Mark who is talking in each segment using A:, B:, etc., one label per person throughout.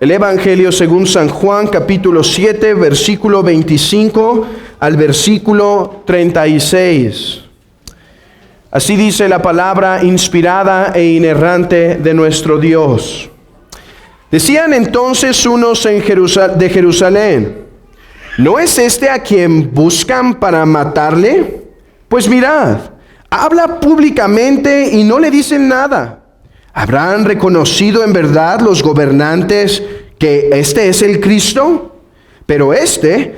A: El Evangelio según San Juan, capítulo 7, versículo 25 al versículo 36. Así dice la palabra inspirada e inerrante de nuestro Dios. Decían entonces unos de Jerusalén: ¿no es este a quien buscan para matarle? Pues mirad, habla públicamente y no le dicen nada. ¿Habrán reconocido en verdad los gobernantes que este es el Cristo? Pero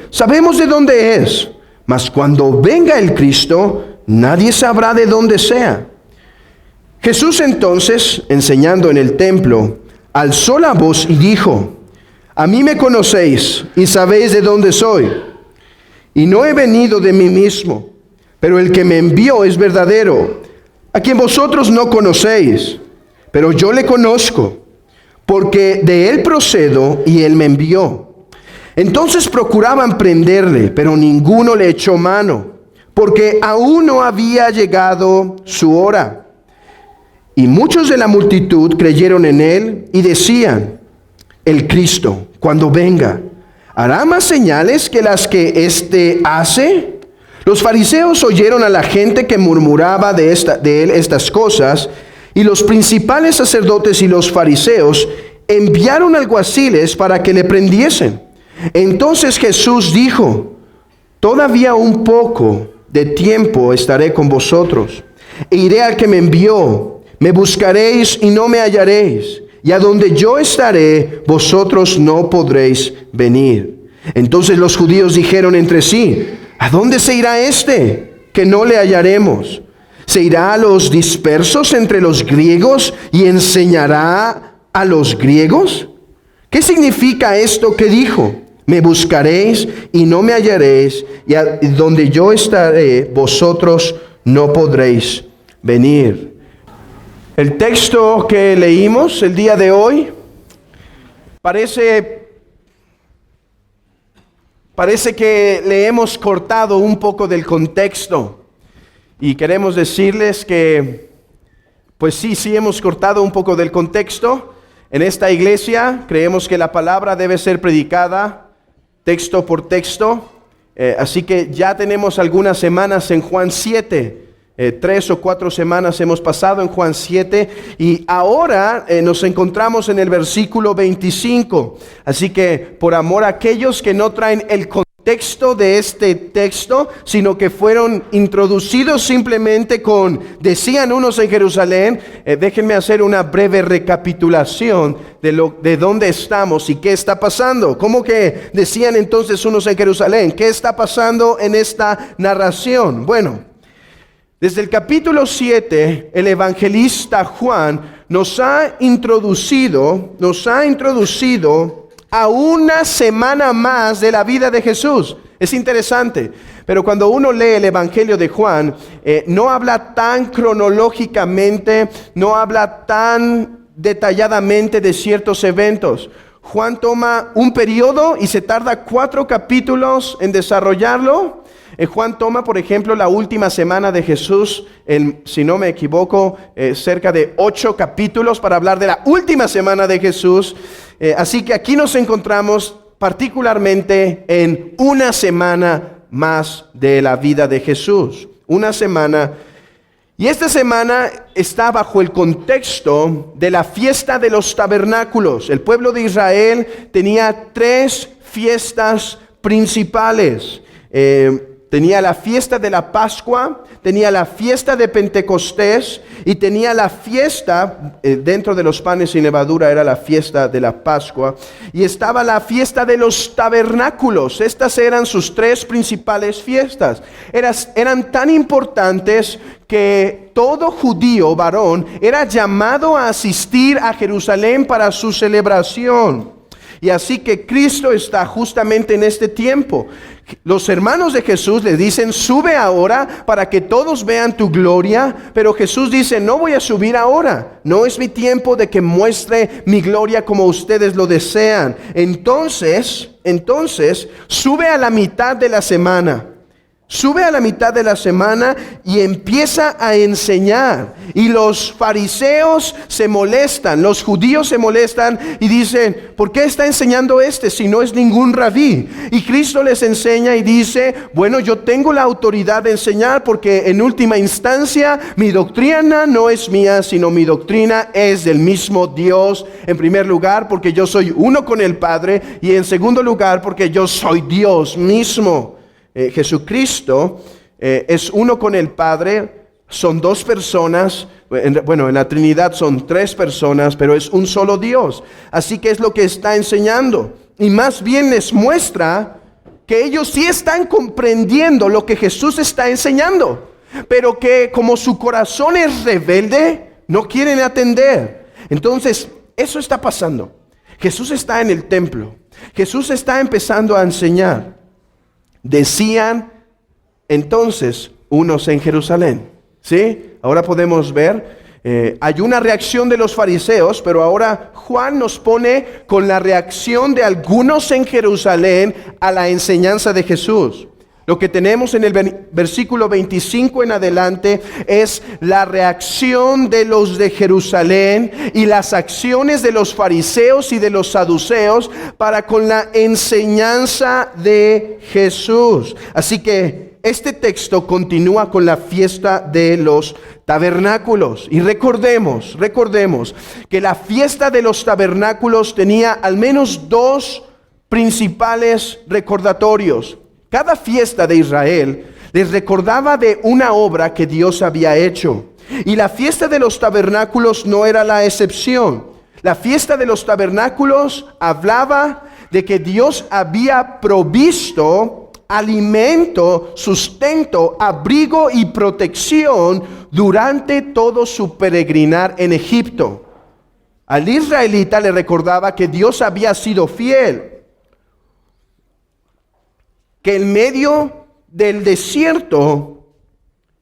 A: sabemos de dónde es, mas cuando venga el Cristo, nadie sabrá de dónde sea. Jesús entonces, enseñando en el templo, alzó la voz y dijo: a mí me conocéis y sabéis de dónde soy, y no he venido de mí mismo, pero el que me envió es verdadero, a quien vosotros no conocéis. Pero yo le conozco, porque de él procedo y él me envió. Entonces procuraban prenderle, pero ninguno le echó mano, porque aún no había llegado su hora. Y muchos de la multitud creyeron en él y decían: el Cristo, cuando venga, ¿hará más señales que las que éste hace? Los fariseos oyeron a la gente que murmuraba de él estas cosas, y los principales sacerdotes y los fariseos enviaron alguaciles para que le prendiesen. Entonces Jesús dijo: todavía un poco de tiempo estaré con vosotros, e iré al que me envió. Me buscaréis y no me hallaréis, y a donde yo estaré, vosotros no podréis venir. Entonces los judíos dijeron entre sí: ¿a dónde se irá este, que no le hallaremos? ¿Se irá a los dispersos entre los griegos y enseñará a los griegos? ¿Qué significa esto que dijo? Me buscaréis y no me hallaréis, y a donde yo estaré, vosotros no podréis venir. El texto que leímos el día de hoy parece que le hemos cortado un poco del contexto. Y queremos decirles que, pues sí hemos cortado un poco del contexto. En esta iglesia creemos que la palabra debe ser predicada texto por texto. Así que ya tenemos algunas semanas en Juan 7. 3 o 4 semanas hemos pasado en Juan 7 y ahora nos encontramos en el versículo 25. Así que por amor a aquellos que no traen el contexto de este texto, sino que fueron introducidos simplemente con decían unos en Jerusalén, déjenme hacer una breve recapitulación de dónde estamos y qué está pasando. ¿Cómo que decían entonces unos en Jerusalén? ¿Qué está pasando en esta narración? Bueno, desde el capítulo 7, el evangelista Juan nos ha introducido a una semana más de la vida de Jesús. Es interesante, pero cuando uno lee el Evangelio de Juan, no habla tan cronológicamente, no habla tan detalladamente de ciertos eventos. Juan toma un periodo y se tarda 4 capítulos en desarrollarlo. Juan toma, por ejemplo, la última semana de Jesús, si no me equivoco, cerca de 8 capítulos para hablar de la última semana de Jesús. Así que aquí nos encontramos particularmente en una semana más de la vida de Jesús. Una semana. Y esta semana está bajo el contexto de la fiesta de los tabernáculos. El pueblo de Israel tenía 3 fiestas principales. Tenía la fiesta de la Pascua, tenía la fiesta de Pentecostés y tenía la fiesta, dentro de los panes sin levadura era la fiesta de la Pascua, y estaba la fiesta de los tabernáculos. Estas eran sus 3 principales fiestas. Eran tan importantes que todo judío varón era llamado a asistir a Jerusalén para su celebración. Y así que Cristo está justamente en este tiempo. Los hermanos de Jesús le dicen: sube ahora para que todos vean tu gloria. Pero Jesús dice: no voy a subir ahora. No es mi tiempo de que muestre mi gloria como ustedes lo desean. Entonces, sube a la mitad de la semana. Sube a la mitad de la semana y empieza a enseñar. Y los fariseos se molestan, los judíos se molestan y dicen, ¿por qué está enseñando si no es ningún rabí? Y Cristo les enseña y dice, bueno, yo tengo la autoridad de enseñar porque en última instancia mi doctrina no es mía, sino mi doctrina es del mismo Dios. En primer lugar, porque yo soy uno con el Padre, y en segundo lugar, porque yo soy Dios mismo. Jesucristo es uno con el Padre, son dos personas, en la Trinidad son tres personas, pero es un solo Dios. Así que es lo que está enseñando. Y más bien les muestra que ellos sí están comprendiendo lo que Jesús está enseñando, pero que como su corazón es rebelde, no quieren atender. Entonces, eso está pasando. Jesús está en el templo. Jesús está empezando a enseñar. Decían entonces unos en Jerusalén, ¿sí? Ahora podemos ver, hay una reacción de los fariseos, pero ahora Juan nos pone con la reacción de algunos en Jerusalén a la enseñanza de Jesús. Lo que tenemos en el versículo 25 en adelante es la reacción de los de Jerusalén y las acciones de los fariseos y de los saduceos para con la enseñanza de Jesús. Así que este texto continúa con la fiesta de los tabernáculos. Y recordemos que la fiesta de los tabernáculos tenía al menos dos principales recordatorios. Cada fiesta de Israel les recordaba de una obra que Dios había hecho. Y la fiesta de los tabernáculos no era la excepción. La fiesta de los tabernáculos hablaba de que Dios había provisto alimento, sustento, abrigo y protección durante todo su peregrinar en Egipto. Al israelita le recordaba que Dios había sido fiel, que en medio del desierto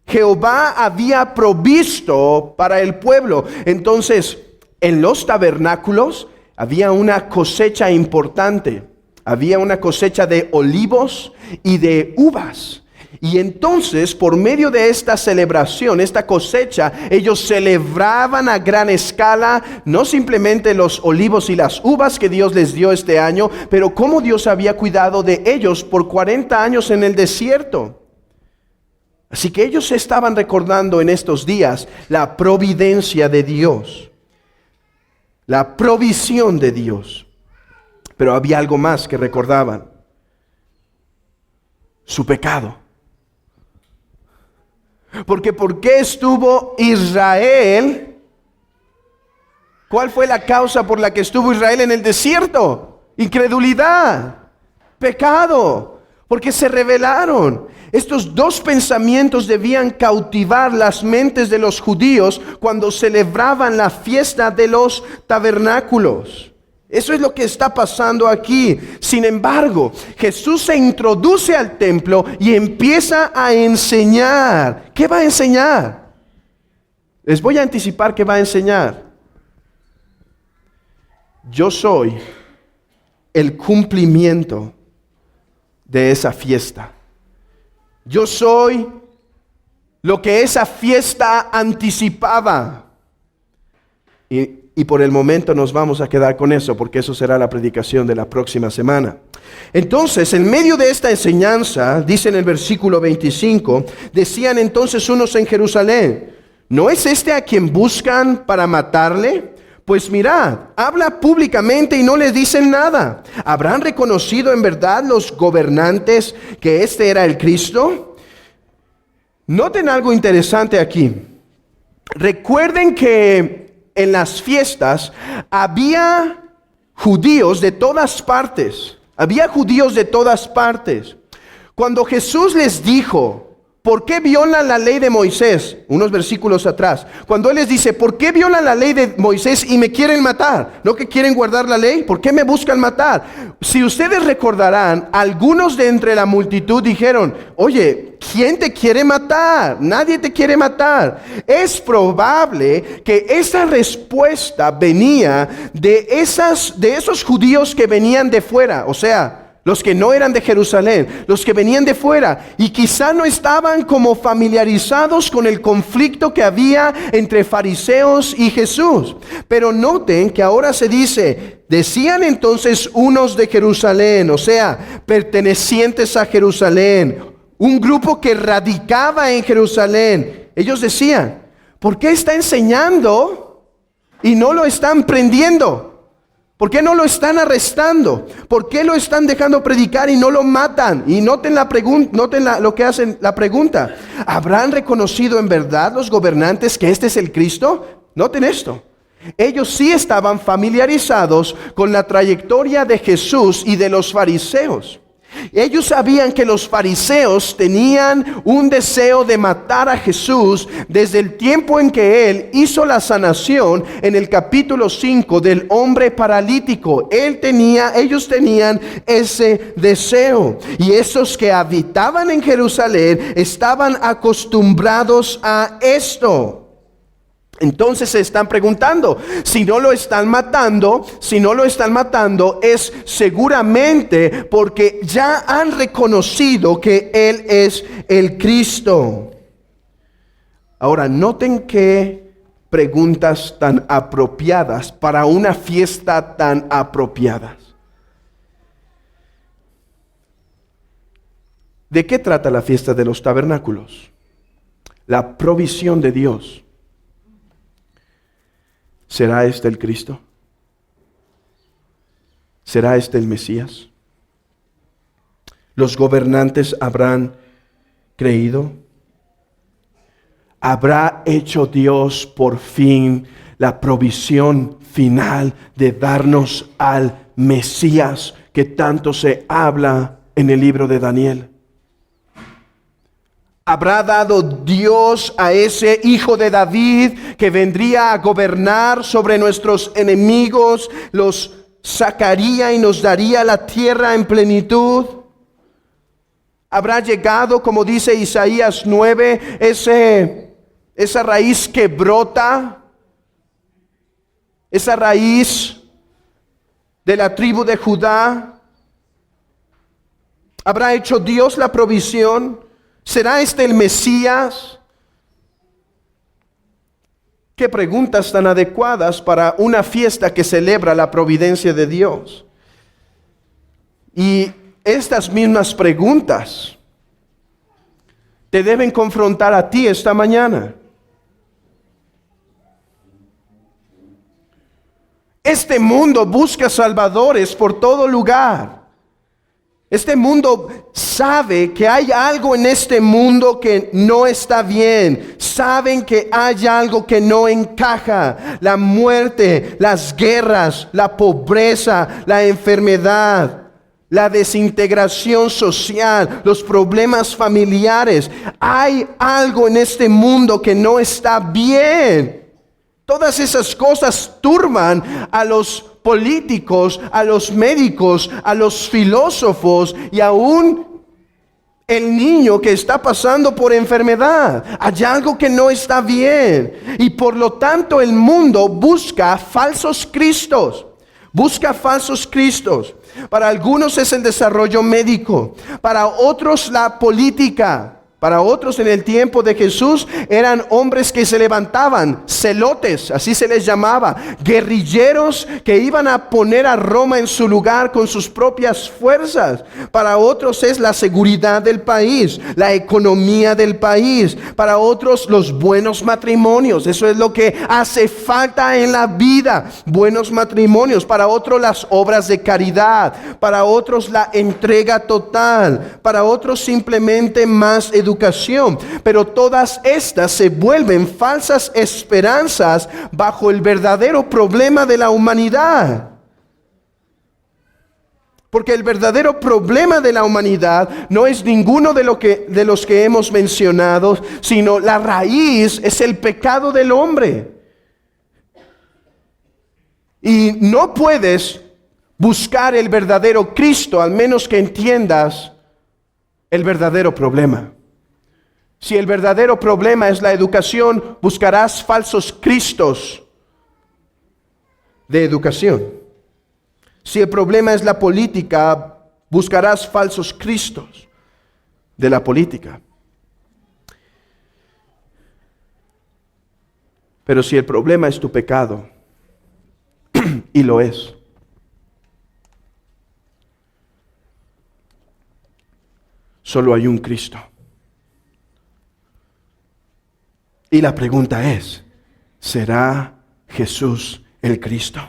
A: Jehová había provisto para el pueblo. Entonces, en los tabernáculos había una cosecha importante. Había una cosecha de olivos y de uvas. Y entonces, por medio de esta celebración, esta cosecha, ellos celebraban a gran escala, no simplemente los olivos y las uvas que Dios les dio este año, pero cómo Dios había cuidado de ellos por 40 años en el desierto. Así que ellos estaban recordando en estos días la providencia de Dios, la provisión de Dios. Pero había algo más que recordaban: su pecado. Porque ¿por qué estuvo Israel? ¿Cuál fue la causa por la que estuvo Israel en el desierto? Incredulidad, pecado, porque se rebelaron. Estos dos pensamientos debían cautivar las mentes de los judíos cuando celebraban la fiesta de los tabernáculos. Eso es lo que está pasando aquí. Sin embargo, Jesús se introduce al templo y empieza a enseñar. ¿Qué va a enseñar? Les voy a anticipar qué va a enseñar. Yo soy el cumplimiento de esa fiesta. Yo soy lo que esa fiesta anticipaba. Y por el momento nos vamos a quedar con eso, porque eso será la predicación de la próxima semana. Entonces, en medio de esta enseñanza, dice en el versículo 25, decían entonces unos en Jerusalén: ¿no es este a quien buscan para matarle? Pues mirad, habla públicamente y no les dicen nada. ¿Habrán reconocido en verdad los gobernantes que este era el Cristo? Noten algo interesante aquí. Recuerden que en las fiestas había judíos de todas partes. Había judíos de todas partes. Cuando Jesús les dijo: ¿por qué violan la ley de Moisés? Unos versículos atrás. Cuando Él les dice: ¿por qué violan la ley de Moisés y me quieren matar? ¿No que quieren guardar la ley? ¿Por qué me buscan matar? Si ustedes recordarán, algunos de entre la multitud dijeron: oye, ¿quién te quiere matar? Nadie te quiere matar. Es probable que esa respuesta venía de esos judíos que venían de fuera. O sea, los que no eran de Jerusalén, los que venían de fuera, y quizá no estaban como familiarizados con el conflicto que había entre fariseos y Jesús. Pero noten que ahora se dice, decían entonces unos de Jerusalén, o sea, pertenecientes a Jerusalén, un grupo que radicaba en Jerusalén. Ellos decían, ¿por qué está enseñando y no lo están prendiendo? ¿Por qué no lo están arrestando? ¿Por qué lo están dejando predicar y no lo matan? Y noten lo que hacen la pregunta. ¿Habrán reconocido en verdad los gobernantes que este es el Cristo? Noten esto. Ellos sí estaban familiarizados con la trayectoria de Jesús y de los fariseos. Ellos sabían que los fariseos tenían un deseo de matar a Jesús desde el tiempo en que Él hizo la sanación en el capítulo 5 del hombre paralítico. Ellos tenían ese deseo. Y esos que habitaban en Jerusalén estaban acostumbrados a esto. Entonces se están preguntando, si no lo están matando, es seguramente porque ya han reconocido que Él es el Cristo. Ahora, noten qué preguntas tan apropiadas para una fiesta tan apropiada. ¿De qué trata la fiesta de los tabernáculos? La provisión de Dios. ¿Será este el Cristo? ¿Será este el Mesías? ¿Los gobernantes habrán creído? ¿Habrá hecho Dios por fin la provisión final de darnos al Mesías que tanto se habla en el libro de Daniel? ¿Habrá dado Dios a ese hijo de David que vendría a gobernar sobre nuestros enemigos, los sacaría y nos daría la tierra en plenitud? ¿Habrá llegado, como dice Isaías 9, esa raíz que brota, esa raíz de la tribu de Judá? ¿Habrá hecho Dios la provisión? ¿Será este el Mesías? Qué preguntas tan adecuadas para una fiesta que celebra la providencia de Dios. Y estas mismas preguntas te deben confrontar a ti esta mañana. Este mundo busca salvadores por todo lugar. Este mundo sabe que hay algo en este mundo que no está bien. Saben que hay algo que no encaja. La muerte, las guerras, la pobreza, la enfermedad, la desintegración social, los problemas familiares. Hay algo en este mundo que no está bien. Todas esas cosas turban a los políticos, a los médicos, a los filósofos y aún el niño que está pasando por enfermedad. Hay algo que no está bien. Y por lo tanto el mundo busca falsos cristos. Busca falsos cristos. Para algunos es el desarrollo médico. Para otros la política. Para otros en el tiempo de Jesús eran hombres que se levantaban, celotes, así se les llamaba, guerrilleros que iban a poner a Roma en su lugar con sus propias fuerzas. Para otros es la seguridad del país, la economía del país. Para otros los buenos matrimonios, eso es lo que hace falta en la vida, buenos matrimonios. Para otros las obras de caridad, para otros la entrega total, para otros simplemente más educación. Pero todas estas se vuelven falsas esperanzas bajo el verdadero problema de la humanidad. Porque el verdadero problema de la humanidad no es ninguno de los que hemos mencionado, sino la raíz es el pecado del hombre. Y no puedes buscar el verdadero Cristo al menos que entiendas el verdadero problema. Si el verdadero problema es la educación, buscarás falsos cristos de educación. Si el problema es la política, Buscarás falsos cristos de la política. Pero si el problema es tu pecado, y lo es, solo hay un Cristo. Y la pregunta es, ¿será Jesús el Cristo?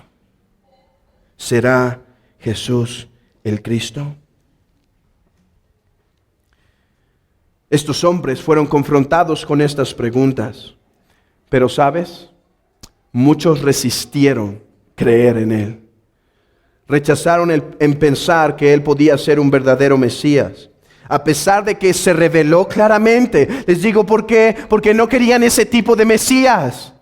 A: ¿Será Jesús el Cristo? Estos hombres fueron confrontados con estas preguntas. Pero ¿sabes? Muchos resistieron creer en Él. Rechazaron en pensar que Él podía ser un verdadero Mesías. A pesar de que se reveló claramente. Les digo por qué. Porque no querían ese tipo de Mesías.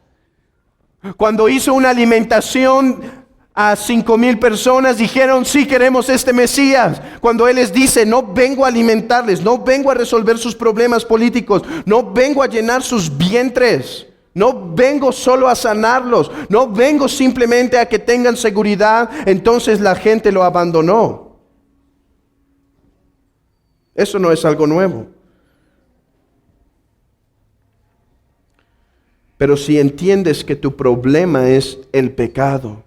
A: Cuando hizo una alimentación a 5,000 personas, dijeron, sí queremos este Mesías. Cuando Él les dice, no vengo a alimentarles, no vengo a resolver sus problemas políticos, no vengo a llenar sus vientres. No vengo solo a sanarlos, no vengo simplemente a que tengan seguridad. Entonces la gente lo abandonó. Eso no es algo nuevo. Pero si entiendes que tu problema es el pecado,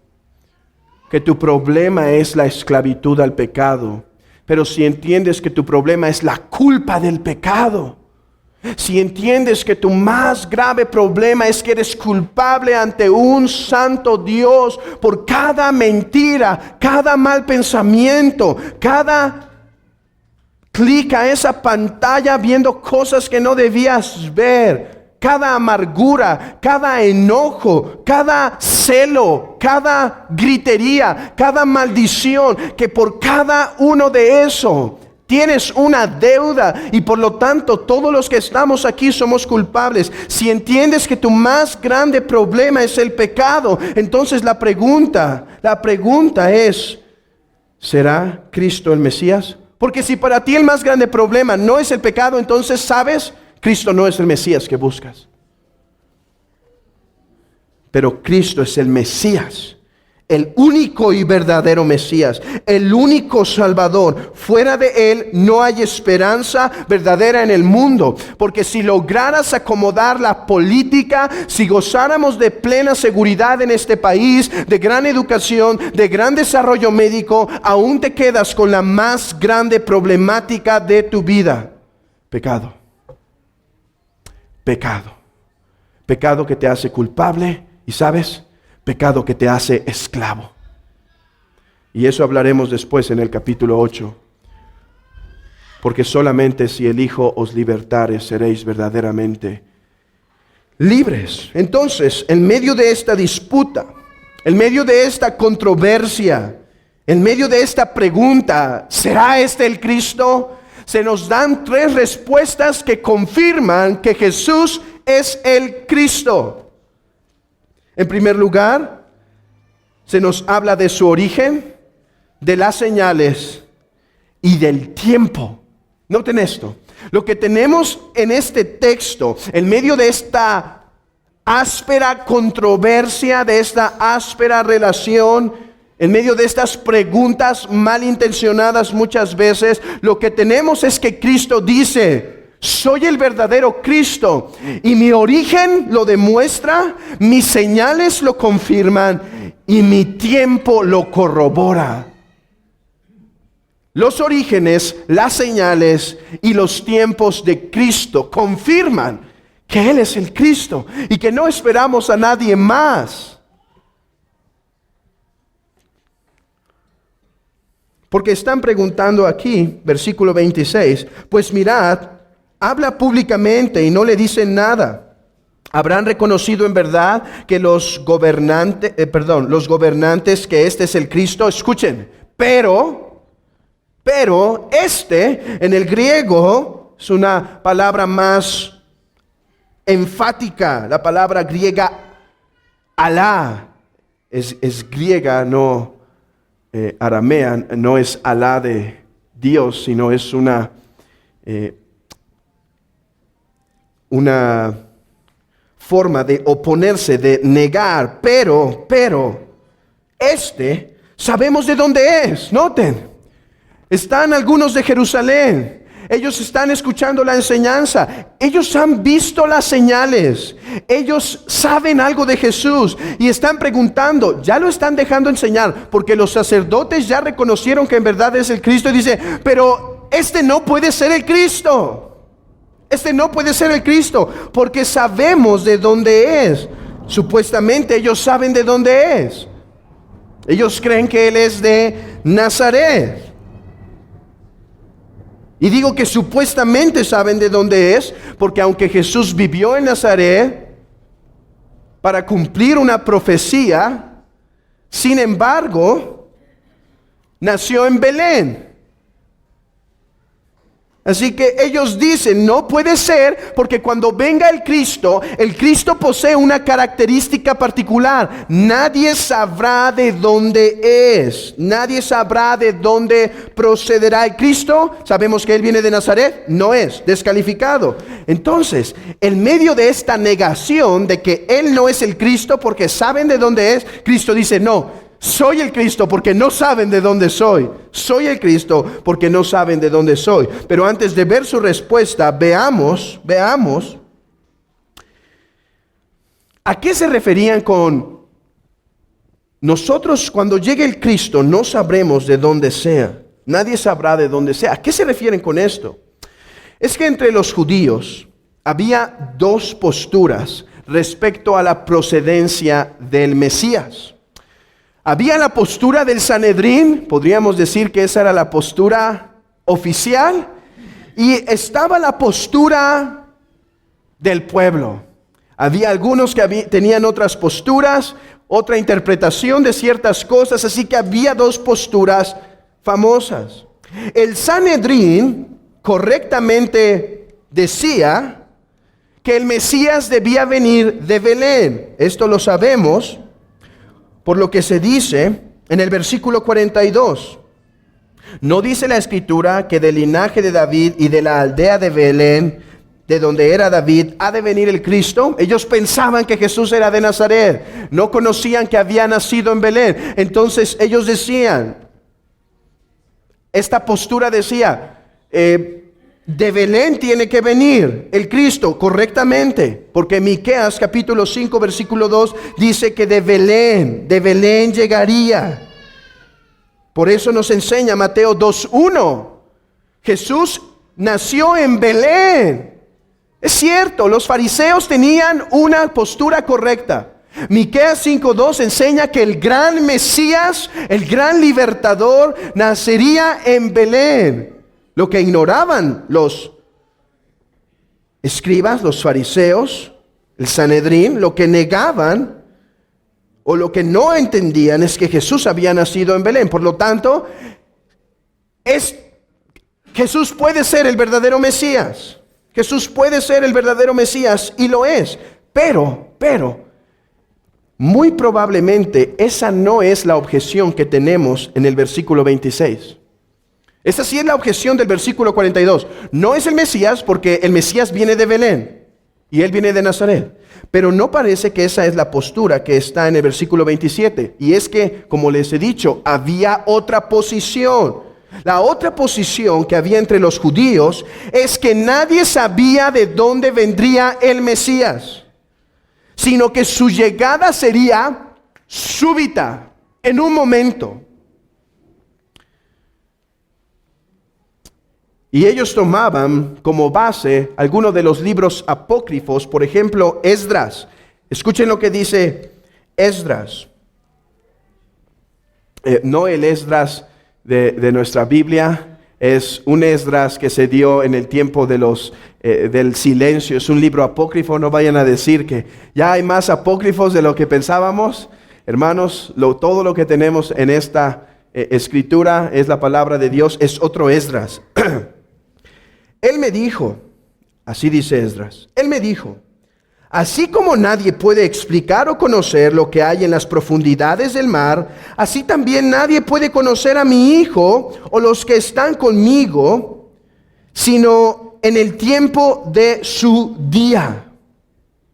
A: que tu problema es la esclavitud al pecado, pero si entiendes que tu problema es la culpa del pecado, si entiendes que tu más grave problema es que eres culpable ante un santo Dios por cada mentira, cada mal pensamiento, cada clic a esa pantalla viendo cosas que no debías ver, cada amargura, cada enojo, cada celo, cada gritería, cada maldición, que por cada uno de eso tienes una deuda y por lo tanto todos los que estamos aquí somos culpables. Si entiendes que tu más grande problema es el pecado, entonces la pregunta es, ¿será Cristo el Mesías? Porque si para ti el más grande problema no es el pecado, entonces sabes, Cristo no es el Mesías que buscas. Pero Cristo es el Mesías. El único y verdadero Mesías, el único Salvador. Fuera de Él no hay esperanza verdadera en el mundo. Porque si lograras acomodar la política, si gozáramos de plena seguridad en este país, de gran educación, de gran desarrollo médico, aún te quedas con la más grande problemática de tu vida: pecado. Pecado. Pecado que te hace culpable y, ¿sabes?, pecado que te hace esclavo. Y eso hablaremos después en el capítulo 8. Porque solamente si el Hijo os libertare, seréis verdaderamente libres. Entonces, en medio de esta disputa, en medio de esta controversia, en medio de esta pregunta, ¿será este el Cristo?, se nos dan 3 respuestas que confirman que Jesús es el Cristo. En primer lugar, se nos habla de su origen, de las señales y del tiempo. Noten esto. Lo que tenemos en este texto, en medio de esta áspera controversia, de esta áspera relación, en medio de estas preguntas malintencionadas muchas veces, lo que tenemos es que Cristo dice: soy el verdadero Cristo y mi origen lo demuestra, mis señales lo confirman y mi tiempo lo corrobora. Los orígenes, las señales y los tiempos de Cristo confirman que Él es el Cristo y que no esperamos a nadie más. Porque están preguntando aquí, versículo 26, pues mirad, habla públicamente y no le dicen nada. Habrán reconocido en verdad que los gobernantes que este es el Cristo. Escuchen, pero este en el griego es una palabra más enfática. La palabra griega Alá es griega, no aramea, no es Alá de Dios, sino es una forma de oponerse, de negar. Pero, sabemos de dónde es. Noten, Están algunos de Jerusalén. Ellos están escuchando la enseñanza. Ellos han visto las señales. Ellos saben algo de Jesús y están preguntando. Ya lo están dejando enseñar porque los sacerdotes ya reconocieron que en verdad es el Cristo. Y dice, pero este no puede ser el Cristo. Este no puede ser el Cristo porque sabemos de dónde es. Supuestamente ellos saben de dónde es. Ellos creen que Él es de Nazaret. Y digo que supuestamente saben de dónde es, porque aunque Jesús vivió en Nazaret para cumplir una profecía, sin embargo, nació en Belén. Así que ellos dicen, no puede ser, porque cuando venga el Cristo posee una característica particular. Nadie sabrá de dónde es. Nadie sabrá de dónde procederá el Cristo. Sabemos que Él viene de Nazaret. No es descalificado. Entonces, en medio de esta negación de que Él no es el Cristo porque saben de dónde es, Cristo dice, no. Soy el Cristo porque no saben de dónde soy. Soy el Cristo porque no saben de dónde soy. Pero antes de ver su respuesta, veamos a qué se referían con nosotros cuando llegue el Cristo no sabremos de dónde sea. Nadie sabrá de dónde sea. ¿A qué se refieren con esto? Es que entre los judíos había dos posturas respecto a la procedencia del Mesías. Había la postura del Sanedrín, podríamos decir que esa era la postura oficial, y estaba la postura del pueblo. Había algunos que tenían otras posturas, otra interpretación de ciertas cosas, así que había dos posturas famosas. El Sanedrín correctamente decía que el Mesías debía venir de Belén. Esto lo sabemos por lo que se dice en el versículo 42. ¿No dice la Escritura que del linaje de David y de la aldea de Belén, de donde era David, ha de venir el Cristo? Ellos pensaban que Jesús era de Nazaret. No conocían que había nacido en Belén. Entonces ellos decían, esta postura decía, de Belén tiene que venir el Cristo, correctamente, porque Miqueas capítulo 5 versículo 2 dice que de Belén llegaría. Por eso nos enseña Mateo 2:1. Jesús nació en Belén. Es cierto, los fariseos tenían una postura correcta. Miqueas 5:2 enseña que el gran Mesías, el gran libertador, nacería en Belén. Lo que ignoraban los escribas, los fariseos, el Sanedrín, lo que negaban o lo que no entendían es que Jesús había nacido en Belén. Por lo tanto, Jesús puede ser el verdadero Mesías. Jesús puede ser el verdadero Mesías y lo es. Pero, muy probablemente esa no es la objeción que tenemos en el versículo 26. Esa sí es la objeción del versículo 42. No es el Mesías porque el Mesías viene de Belén y Él viene de Nazaret. Pero no parece que esa es la postura que está en el versículo 27. Y es que, como les he dicho, había otra posición. La otra posición que había entre los judíos es que nadie sabía de dónde vendría el Mesías, sino que su llegada sería súbita, en un momento. Y ellos tomaban como base algunos de los libros apócrifos, por ejemplo, Esdras. Escuchen lo que dice Esdras. No el Esdras de nuestra Biblia, es un Esdras que se dio en el tiempo de del silencio. Es un libro apócrifo, no vayan a decir que ya hay más apócrifos de lo que pensábamos. Hermanos, todo lo que tenemos en esta escritura es la palabra de Dios, es otro Esdras. Él me dijo, así dice Esdras, él me dijo, así como nadie puede explicar o conocer lo que hay en las profundidades del mar, así también nadie puede conocer a mi hijo o los que están conmigo, sino en el tiempo de su día.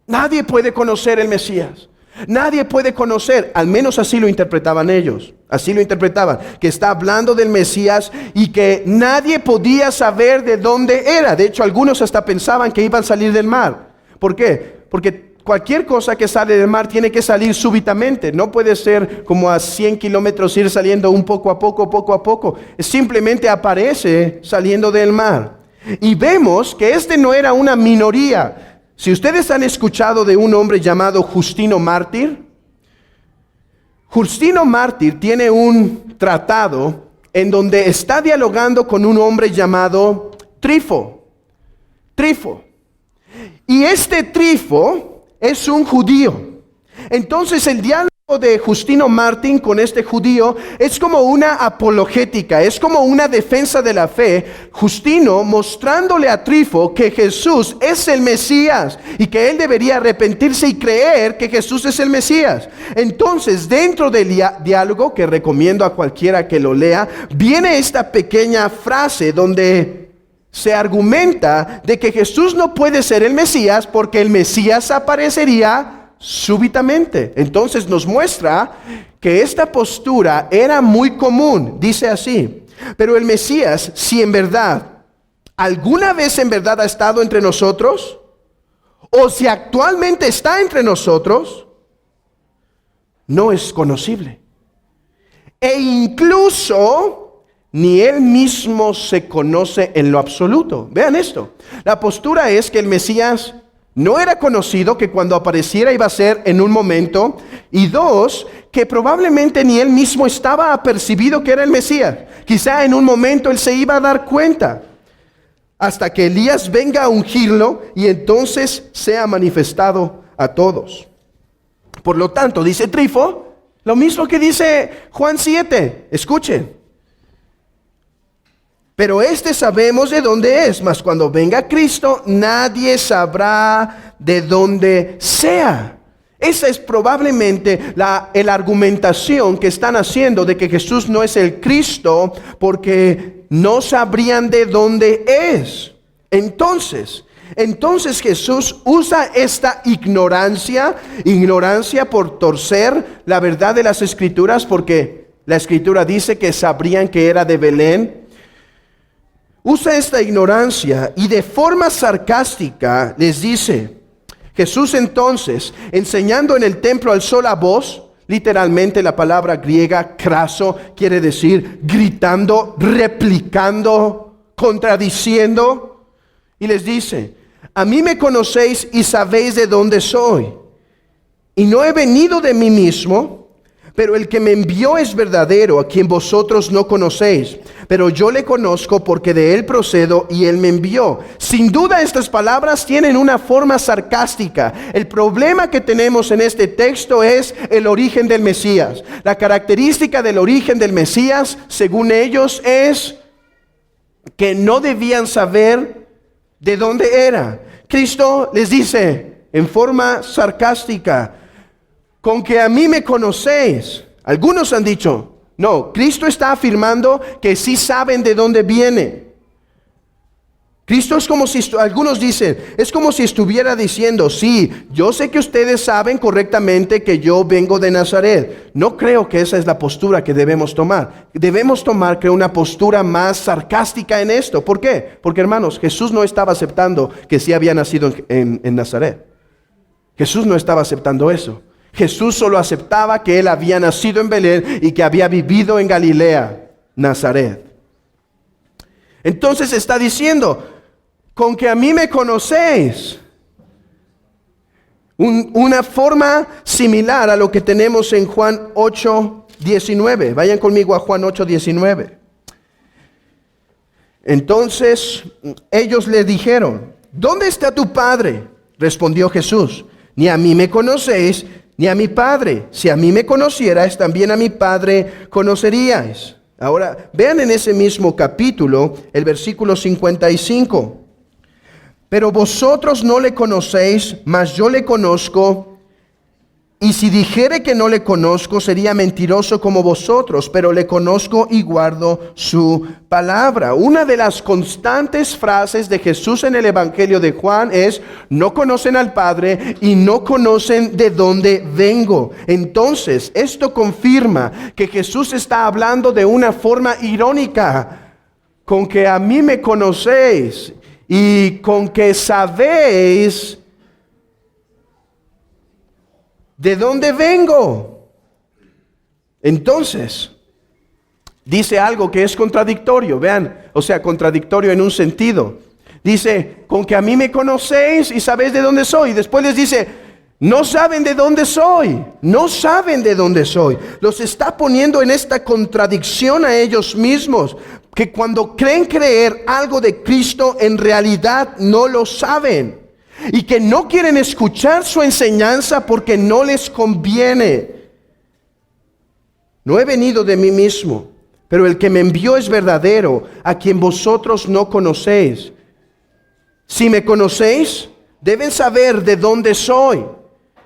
A: Nadie puede conocer el Mesías. Nadie puede conocer, al menos así lo interpretaban ellos. Así lo interpretaban, que está hablando del Mesías y que nadie podía saber de dónde era. De hecho, algunos hasta pensaban que iban a salir del mar. ¿Por qué? Porque cualquier cosa que sale del mar tiene que salir súbitamente. No puede ser como a 100 kilómetros ir saliendo un poco a poco, poco a poco. Simplemente aparece saliendo del mar. Y vemos que este no era una minoría. Si ustedes han escuchado de un hombre llamado Justino Mártir, Justino Mártir tiene un tratado en donde está dialogando con un hombre llamado Trifo. Y este Trifo es un judío. Entonces el diálogo de Justino Mártir con este judío es como una apologética, es como una defensa de la fe. Justino mostrándole a Trifo que Jesús es el Mesías y que él debería arrepentirse y creer que Jesús es el Mesías. Entonces, dentro del diálogo, que recomiendo a cualquiera que lo lea, viene esta pequeña frase donde se argumenta de que Jesús no puede ser el Mesías porque el Mesías aparecería súbitamente. Entonces nos muestra que esta postura era muy común. Dice así: pero el Mesías, si en verdad, alguna vez en verdad ha estado entre nosotros, o si actualmente está entre nosotros, no es conocible. E incluso ni él mismo se conoce en lo absoluto. Vean esto. La postura es que el Mesías no era conocido, que cuando apareciera iba a ser en un momento. Y dos, que probablemente ni él mismo estaba apercibido que era el Mesías. Quizá en un momento él se iba a dar cuenta, hasta que Elías venga a ungirlo y entonces sea manifestado a todos. Por lo tanto, dice Trifo, lo mismo que dice Juan 7. Escuchen. Pero sabemos de dónde es, mas cuando venga Cristo, nadie sabrá de dónde sea. Esa es probablemente la argumentación que están haciendo de que Jesús no es el Cristo, porque no sabrían de dónde es. Entonces Jesús usa esta ignorancia por torcer la verdad de las Escrituras, porque la Escritura dice que sabrían que era de Belén. Usa esta ignorancia y de forma sarcástica les dice, Jesús entonces, enseñando en el templo al sola voz, literalmente la palabra griega craso quiere decir gritando, replicando, contradiciendo, y les dice: a mí me conocéis y sabéis de dónde soy, y no he venido de mí mismo, pero el que me envió es verdadero, a quien vosotros no conocéis. Pero yo le conozco porque de él procedo y él me envió. Sin duda estas palabras tienen una forma sarcástica. El problema que tenemos en este texto es el origen del Mesías. La característica del origen del Mesías, según ellos, es que no debían saber de dónde era. Cristo les dice en forma sarcástica: con que a mí me conocéis. Algunos han dicho, no, Cristo está afirmando que sí saben de dónde viene. Cristo es como si, algunos dicen, es como si estuviera diciendo, sí, yo sé que ustedes saben correctamente que yo vengo de Nazaret. No creo que esa es la postura que debemos tomar. Debemos tomar, creo, una postura más sarcástica en esto. ¿Por qué? Porque, hermanos, Jesús no estaba aceptando que sí había nacido en Nazaret. Jesús no estaba aceptando eso. Jesús solo aceptaba que él había nacido en Belén y que había vivido en Galilea, Nazaret. Entonces está diciendo, con que a mí me conocéis. Una forma similar a lo que tenemos en Juan 8:19. Vayan conmigo a Juan 8:19. Entonces ellos le dijeron, ¿dónde está tu Padre? Respondió Jesús, ni a mí me conocéis, ni a mi Padre. Si a mí me conocierais, también a mi Padre conoceríais. Ahora, vean en ese mismo capítulo, el versículo 55. Pero vosotros no le conocéis, mas yo le conozco, Y si dijere que no le conozco, sería mentiroso como vosotros, pero le conozco y guardo su palabra. Una de las constantes frases de Jesús en el Evangelio de Juan es: no conocen al Padre y no conocen de dónde vengo. Entonces, esto confirma que Jesús está hablando de una forma irónica, con que a mí me conocéis y con que sabéis ¿de dónde vengo? Entonces, dice algo que es contradictorio, vean, o sea, contradictorio en un sentido. Dice, con que a mí me conocéis y sabéis de dónde soy. Después les dice, no saben de dónde soy, no saben de dónde soy. Los está poniendo en esta contradicción a ellos mismos, que cuando creen creer algo de Cristo, en realidad no lo saben. Y que no quieren escuchar su enseñanza porque no les conviene. No he venido de mí mismo, pero el que me envió es verdadero, a quien vosotros no conocéis. Si me conocéis, deben saber de dónde soy.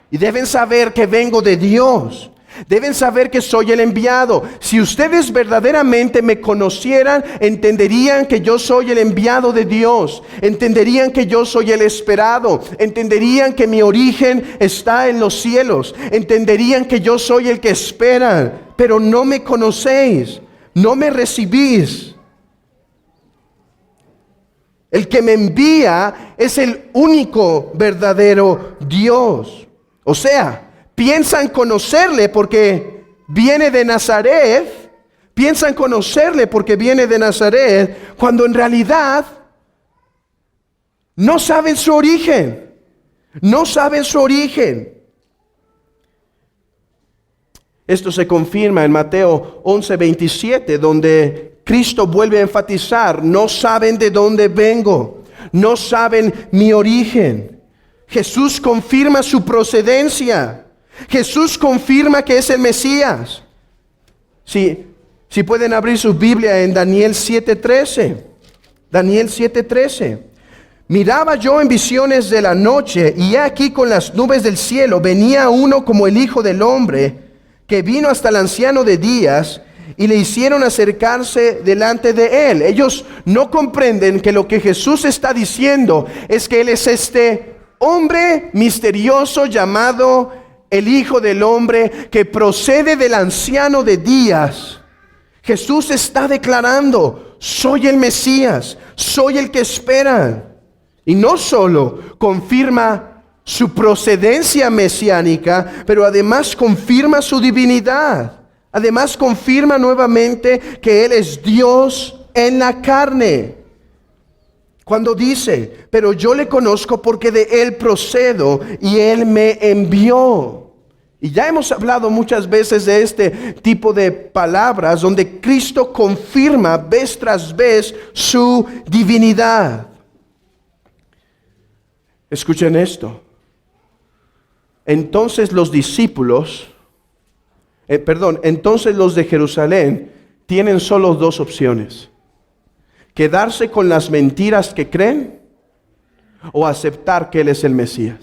A: Y deben saber que vengo de Dios. Deben saber que soy el enviado. Si ustedes verdaderamente me conocieran, entenderían que yo soy el enviado de Dios. Entenderían que yo soy el esperado. Entenderían que mi origen está en los cielos. Entenderían que yo soy el que esperan. Pero no me conocéis, no me recibís. El que me envía es el único verdadero Dios. O sea, piensan conocerle porque viene de Nazaret. Piensan conocerle porque viene de Nazaret, cuando en realidad no saben su origen. No saben su origen. Esto se confirma en Mateo 11:27, donde Cristo vuelve a enfatizar: no saben de dónde vengo, no saben mi origen. Jesús confirma su procedencia. Jesús confirma que es el Mesías. Si pueden abrir su Biblia en Daniel 7:13. Daniel 7:13. Miraba yo en visiones de la noche, y he aquí con las nubes del cielo venía uno como el Hijo del Hombre, que vino hasta el anciano de días, y le hicieron acercarse delante de él. Ellos no comprenden que lo que Jesús está diciendo es que él es este hombre misterioso llamado el Hijo del Hombre, que procede del anciano de días. Jesús está declarando: soy el Mesías, soy el que esperan. Y no solo confirma su procedencia mesiánica, pero además confirma su divinidad. Además confirma nuevamente que Él es Dios en la carne. Cuando dice: pero yo le conozco porque de Él procedo y Él me envió. Y ya hemos hablado muchas veces de este tipo de palabras donde Cristo confirma vez tras vez su divinidad. Escuchen esto. Entonces los discípulos, entonces los de Jerusalén tienen solo dos opciones: quedarse con las mentiras que creen o aceptar que Él es el Mesías.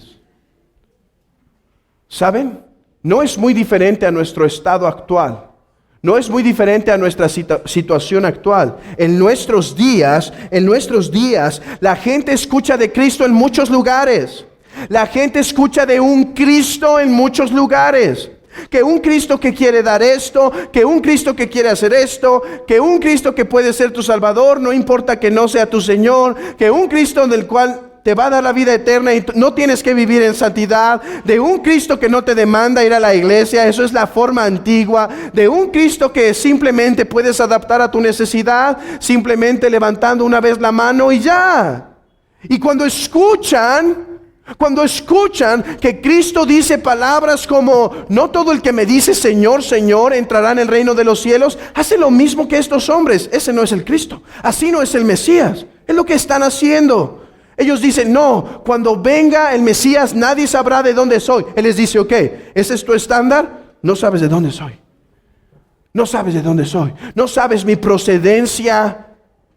A: ¿Saben? No es muy diferente a nuestro estado actual. No es muy diferente a nuestra situación actual. En nuestros días, la gente escucha de Cristo en muchos lugares. La gente escucha de un Cristo en muchos lugares. Que un Cristo que quiere dar esto, que un Cristo que quiere hacer esto, que un Cristo que puede ser tu Salvador, no importa que no sea tu Señor, que un Cristo del cual te va a dar la vida eterna y no tienes que vivir en santidad, de un Cristo que no te demanda ir a la iglesia, eso es la forma antigua, de un Cristo que simplemente puedes adaptar a tu necesidad, simplemente levantando una vez la mano y ya. Y cuando escuchan que Cristo dice palabras como: no todo el que me dice Señor, Señor entrará en el reino de los cielos, hace lo mismo que estos hombres. Ese no es el Cristo, así no es el Mesías. Es lo que están haciendo. Ellos dicen: no, cuando venga el Mesías nadie sabrá de dónde soy. Él les dice: ok, ¿ese es tu estándar? No sabes de dónde soy. No sabes de dónde soy. No sabes mi procedencia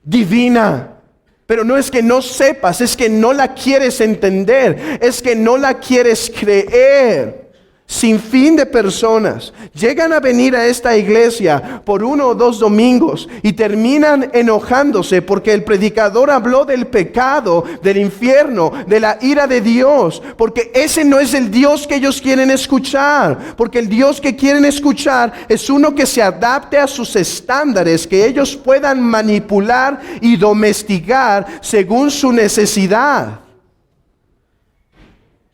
A: divina. Pero no es que no sepas, es que no la quieres entender, es que no la quieres creer. sin fin de personas llegan a venir a esta iglesia por 1 o 2 domingos y terminan enojándose porque el predicador habló del pecado, del infierno, de la ira de Dios, porque ese no es el Dios que ellos quieren escuchar, porque el Dios que quieren escuchar es uno que se adapte a sus estándares, que ellos puedan manipular y domesticar según su necesidad.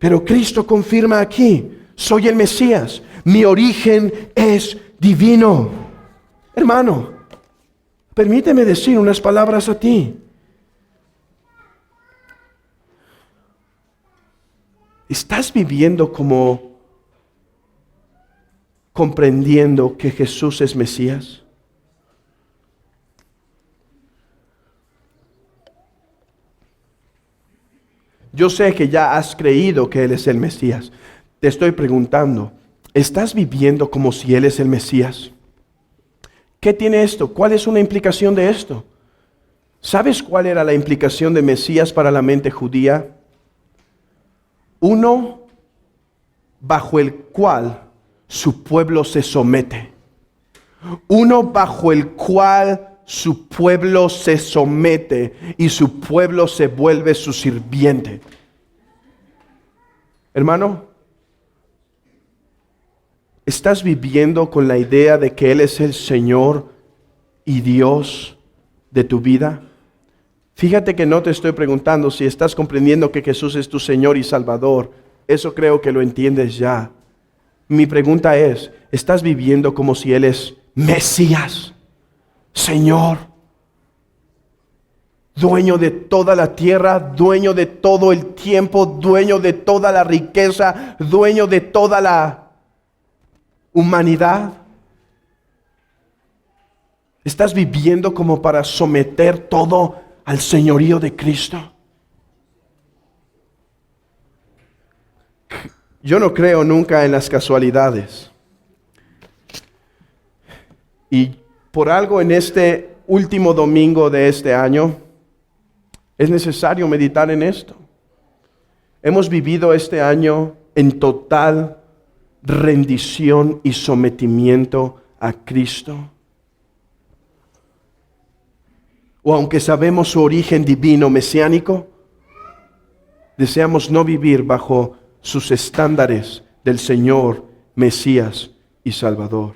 A: Pero Cristo confirma aquí: soy el Mesías, mi origen es divino. Hermano, permíteme decir unas palabras a ti. ¿Estás viviendo como comprendiendo que Jesús es Mesías? Yo sé que ya has creído que Él es el Mesías. Te estoy preguntando, ¿estás viviendo como si Él es el Mesías? ¿Qué tiene esto? ¿Cuál es una implicación de esto? ¿Sabes cuál era la implicación de Mesías para la mente judía? Uno bajo el cual su pueblo se somete. Uno bajo el cual su pueblo se somete y su pueblo se vuelve su sirviente. Hermano, ¿estás viviendo con la idea de que Él es el Señor y Dios de tu vida? Fíjate que no te estoy preguntando si estás comprendiendo que Jesús es tu Señor y Salvador. Eso creo que lo entiendes ya. Mi pregunta es, ¿estás viviendo como si Él es Mesías, Señor, dueño de toda la tierra, dueño de todo el tiempo, dueño de toda la riqueza, dueño de toda la humanidad? ¿Estás viviendo como para someter todo al señorío de Cristo? Yo no creo nunca en las casualidades. Y por algo en este último domingo de este año es necesario meditar en esto. Hemos vivido este año en total rendición y sometimiento a Cristo. O aunque sabemos su origen divino mesiánico, deseamos no vivir bajo sus estándares del Señor, Mesías y Salvador.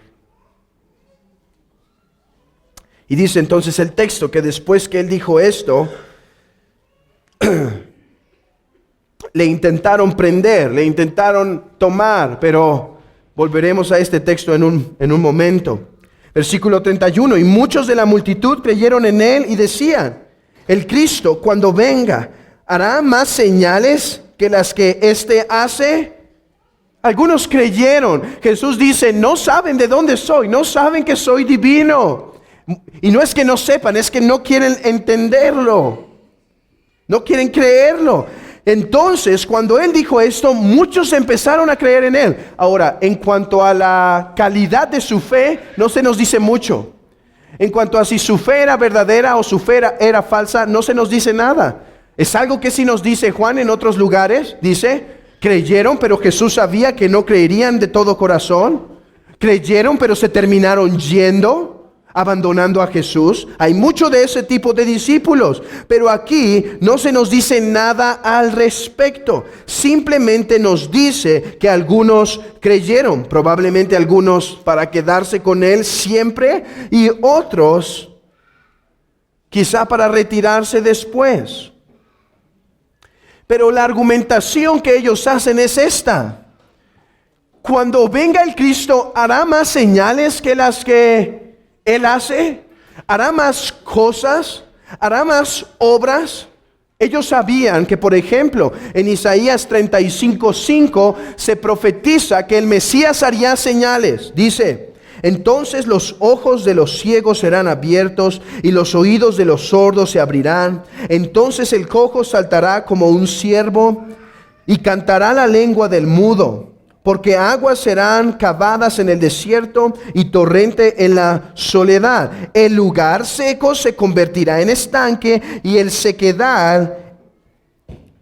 A: Y dice entonces el texto que después que él dijo esto, le intentaron prender, le intentaron tomar, pero volveremos a este texto en un momento. Versículo 31, y muchos de la multitud creyeron en él y decían: el Cristo, cuando venga, ¿hará más señales que las que éste hace? Algunos creyeron. Jesús dice: no saben de dónde soy, no saben que soy divino. Y no es que no sepan, es que no quieren entenderlo, no quieren creerlo. Entonces, cuando él dijo esto, muchos empezaron a creer en él. Ahora, en cuanto a la calidad de su fe, no se nos dice mucho. En cuanto a si su fe era verdadera o su fe era falsa, no se nos dice nada. Es algo que sí nos dice Juan en otros lugares. Dice, creyeron, pero Jesús sabía que no creerían de todo corazón. Creyeron, pero se terminaron yendo, abandonando a Jesús. Hay mucho de ese tipo de discípulos, pero aquí no se nos dice nada al respecto. Simplemente nos dice que algunos creyeron, probablemente algunos para quedarse con él siempre y otros quizá para retirarse después. Pero la argumentación que ellos hacen es esta: cuando venga el Cristo, ¿hará más señales que las que Él hace? ¿Hará más cosas? ¿Hará más obras? Ellos sabían que, por ejemplo, en Isaías 35:5 se profetiza que el Mesías haría señales. Dice: entonces los ojos de los ciegos serán abiertos y los oídos de los sordos se abrirán. Entonces el cojo saltará como un ciervo y cantará la lengua del mudo. Porque aguas serán cavadas en el desierto y torrente en la soledad. El lugar seco se convertirá en estanque y el sequedad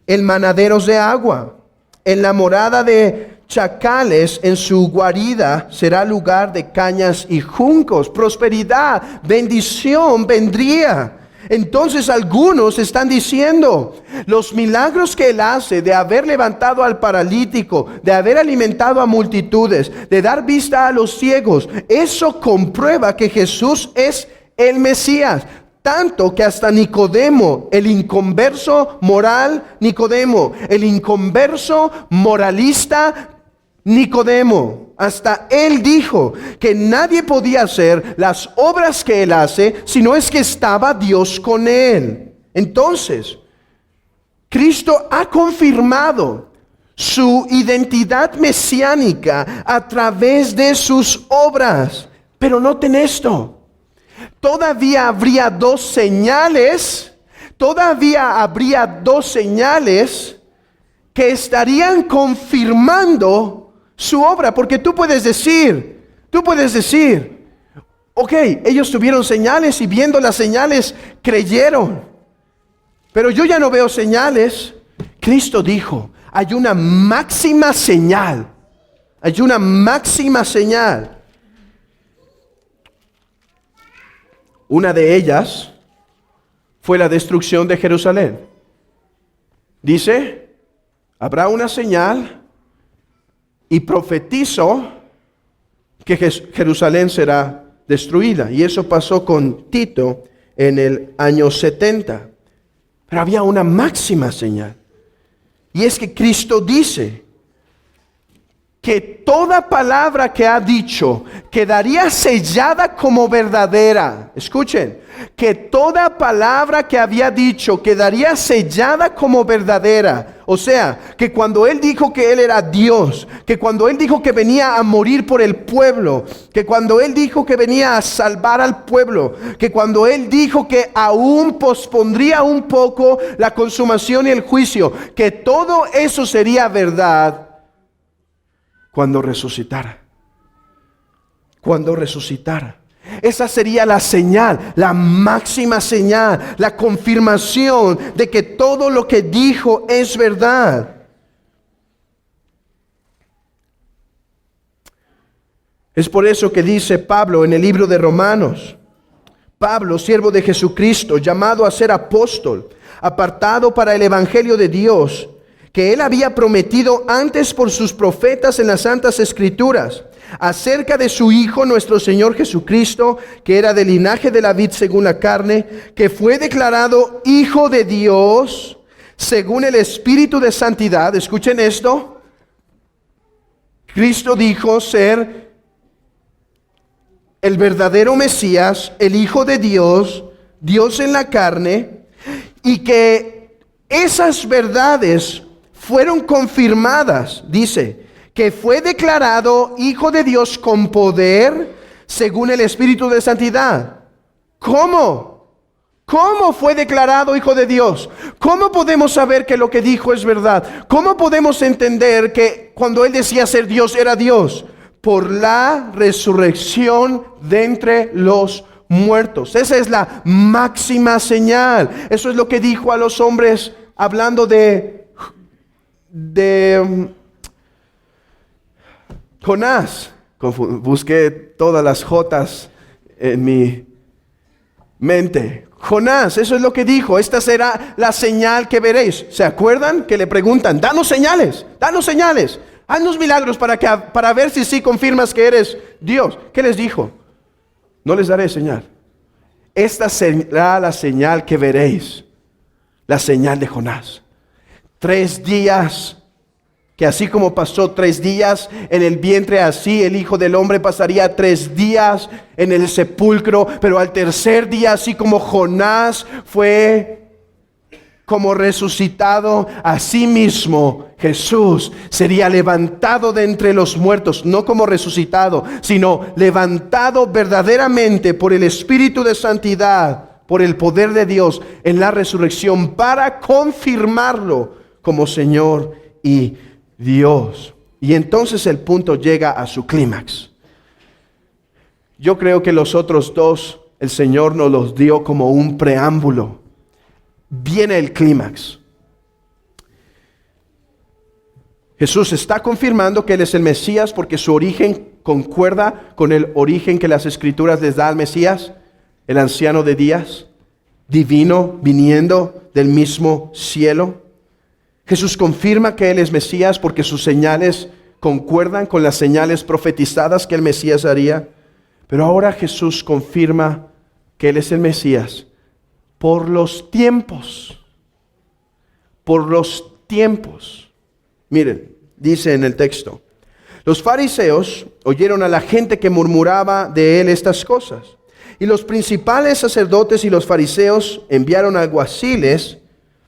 A: en manaderos de agua. En la morada de chacales, en su guarida será lugar de cañas y juncos. Prosperidad, bendición vendría. Entonces algunos están diciendo, los milagros que Él hace de haber levantado al paralítico, de haber alimentado a multitudes, de dar vista a los ciegos, eso comprueba que Jesús es el Mesías. Tanto que hasta Nicodemo, el inconverso moral Nicodemo, el inconverso moralista Nicodemo, hasta él dijo que nadie podía hacer las obras que él hace si no es que estaba Dios con él. Entonces, Cristo ha confirmado su identidad mesiánica a través de sus obras. Pero noten esto. Todavía habría dos señales que estarían confirmando su obra, porque tú puedes decir, ok, ellos tuvieron señales y viendo las señales creyeron, pero yo ya no veo señales. Cristo dijo, hay una máxima señal. Una de ellas fue la destrucción de Jerusalén. Dice, habrá una señal y profetizo que Jerusalén será destruida. Y eso pasó con Tito en el año 70. Pero había una máxima señal. Y es que Cristo dice que toda palabra que ha dicho quedaría sellada como verdadera. Escuchen, que toda palabra que había dicho quedaría sellada como verdadera. O sea, que cuando Él dijo que Él era Dios, que cuando Él dijo que venía a morir por el pueblo, que cuando Él dijo que venía a salvar al pueblo, que cuando Él dijo que aún pospondría un poco la consumación y el juicio, que todo eso sería verdad cuando resucitara. Esa sería la señal, la máxima señal, la confirmación de que todo lo que dijo es verdad. Es por eso que dice Pablo en el libro de Romanos, Pablo, siervo de Jesucristo, llamado a ser apóstol, apartado para el evangelio de Dios, que Él había prometido antes por sus profetas en las Santas Escrituras, acerca de su Hijo nuestro Señor Jesucristo, que era del linaje de David según la carne, que fue declarado Hijo de Dios según el Espíritu de Santidad. Escuchen esto. Cristo dijo ser el verdadero Mesías, el Hijo de Dios, Dios en la carne, y que esas verdades fueron confirmadas, dice, que fue declarado Hijo de Dios con poder según el Espíritu de Santidad. ¿Cómo? ¿Cómo fue declarado Hijo de Dios? ¿Cómo podemos saber que lo que dijo es verdad? ¿Cómo podemos entender que cuando Él decía ser Dios era Dios? Por la resurrección de entre los muertos. Esa es la máxima señal. Eso es lo que dijo a los hombres hablando de Jonás. Busqué todas las jotas en mi mente. Jonás, eso es lo que dijo. Esta será la señal que veréis. ¿Se acuerdan que le preguntan? Danos señales, haznos milagros para ver si sí confirmas que eres Dios. ¿Qué les dijo? No les daré señal. Esta será la señal que veréis. La señal de Jonás. 3 días, que así como pasó 3 días en el vientre, así el Hijo del Hombre pasaría 3 días en el sepulcro, pero al tercer día, así como Jonás fue como resucitado, así mismo Jesús sería levantado de entre los muertos, no como resucitado, sino levantado verdaderamente por el Espíritu de Santidad, por el poder de Dios en la resurrección, para confirmarlo como Señor y Dios. Y entonces el punto llega a su clímax. Yo creo que los otros dos, el Señor nos los dio como un preámbulo. Viene el clímax. Jesús está confirmando que Él es el Mesías porque su origen concuerda con el origen que las Escrituras les da al Mesías, el anciano de días, divino, viniendo del mismo cielo. Jesús confirma que Él es Mesías porque sus señales concuerdan con las señales profetizadas que el Mesías haría. Pero ahora Jesús confirma que Él es el Mesías por los tiempos. Por los tiempos. Miren, dice en el texto: los fariseos oyeron a la gente que murmuraba de Él estas cosas. Y los principales sacerdotes y los fariseos enviaron alguaciles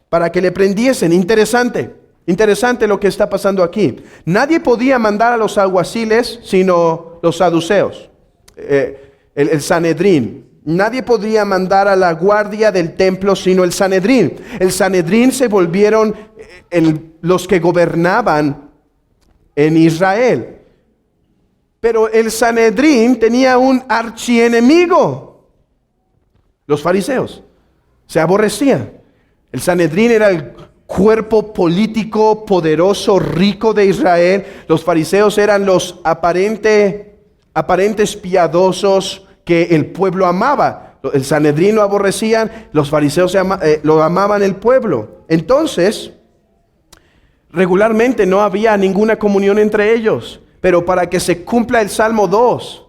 A: para que le prendiesen. Interesante lo que está pasando aquí. Nadie podía mandar a los alguaciles sino los saduceos, el Sanedrín. Nadie podía mandar a la guardia del templo sino el Sanedrín. El Sanedrín se volvieron los que gobernaban en Israel. Pero el Sanedrín tenía un archienemigo, los fariseos. Se aborrecían. El Sanedrín era el cuerpo político poderoso, rico de Israel. Los fariseos eran los aparentes piadosos que el pueblo amaba. El Sanedrín lo aborrecían, los fariseos lo amaban el pueblo. Entonces, regularmente no había ninguna comunión entre ellos. Pero para que se cumpla el Salmo 2,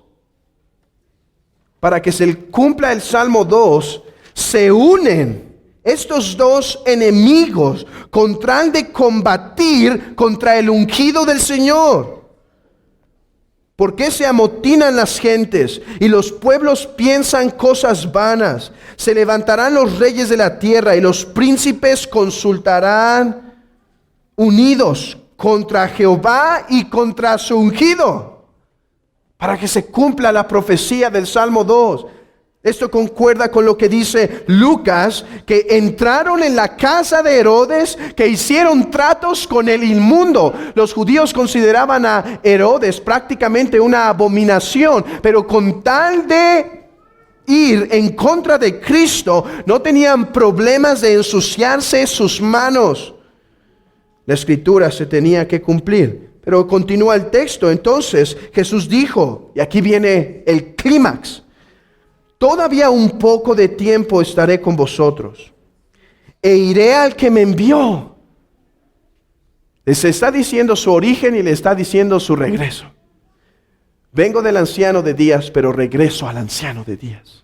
A: se unen estos dos enemigos con tal de combatir contra el ungido del Señor. ¿Por qué se amotinan las gentes y los pueblos piensan cosas vanas? Se levantarán los reyes de la tierra y los príncipes consultarán unidos contra Jehová y contra su ungido, para que se cumpla la profecía del Salmo 2. Esto concuerda con lo que dice Lucas, que entraron en la casa de Herodes, que hicieron tratos con el inmundo. Los judíos consideraban a Herodes prácticamente una abominación, pero con tal de ir en contra de Cristo, no tenían problemas de ensuciarse sus manos. La escritura se tenía que cumplir. Pero continúa el texto. Entonces Jesús dijo, y aquí viene el clímax: todavía un poco de tiempo estaré con vosotros, e iré al que me envió. Les está diciendo su origen y le está diciendo su regreso. Vengo del anciano de días, pero regreso al anciano de días.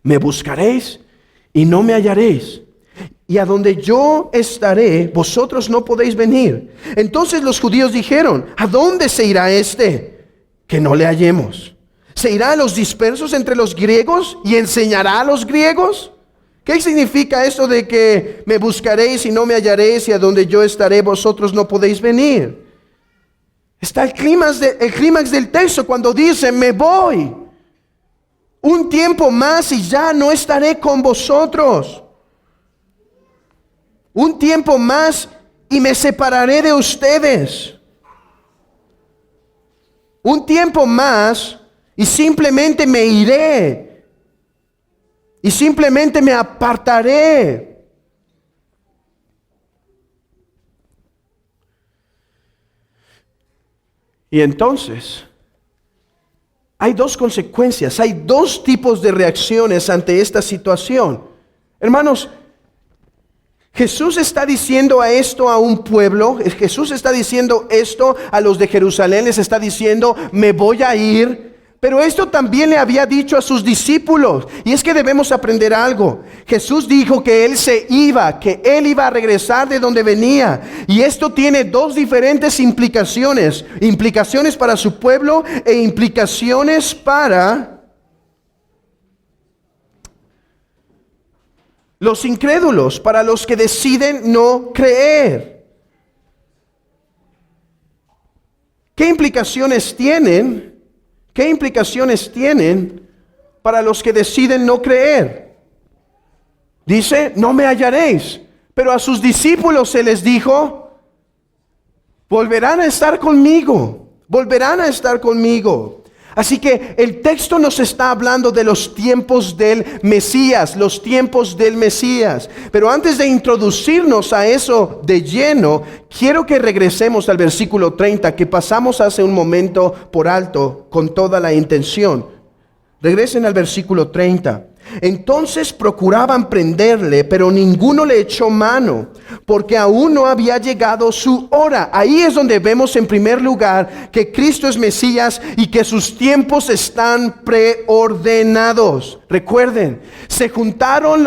A: Me buscaréis y no me hallaréis. Y a donde yo estaré, vosotros no podéis venir. Entonces los judíos dijeron: ¿a dónde se irá este que no le hallemos? ¿Se irá a los dispersos entre los griegos y enseñará a los griegos? ¿Qué significa esto de que me buscaréis y no me hallaréis, y a donde yo estaré vosotros no podéis venir? Está el clímax del texto cuando dice: me voy. Un tiempo más y ya no estaré con vosotros. Un tiempo más y me separaré de ustedes. Un tiempo más y simplemente me iré. Y simplemente me apartaré. Y entonces, hay dos consecuencias, hay dos tipos de reacciones ante esta situación. Hermanos, Jesús está diciendo esto a un pueblo, Jesús está diciendo esto a los de Jerusalén, les está diciendo: me voy a ir. Pero esto también le había dicho a sus discípulos. Y es que debemos aprender algo. Jesús dijo que Él se iba, que Él iba a regresar de donde venía. Y esto tiene dos diferentes implicaciones. Implicaciones para su pueblo e implicaciones para los incrédulos, para los que deciden no creer. ¿Qué implicaciones tienen? ¿Qué implicaciones tienen para los que deciden no creer? Dice: no me hallaréis. Pero a sus discípulos se les dijo: volverán a estar conmigo. Volverán a estar conmigo. Así que el texto nos está hablando de los tiempos del Mesías, los tiempos del Mesías. Pero antes de introducirnos a eso de lleno, quiero que regresemos al versículo 30, que pasamos hace un momento por alto con toda la intención. Regresen al versículo 30. Entonces procuraban prenderle, pero ninguno le echó mano, porque aún no había llegado su hora. Ahí es donde vemos en primer lugar que Cristo es Mesías y que sus tiempos están preordenados. Recuerden, se juntaron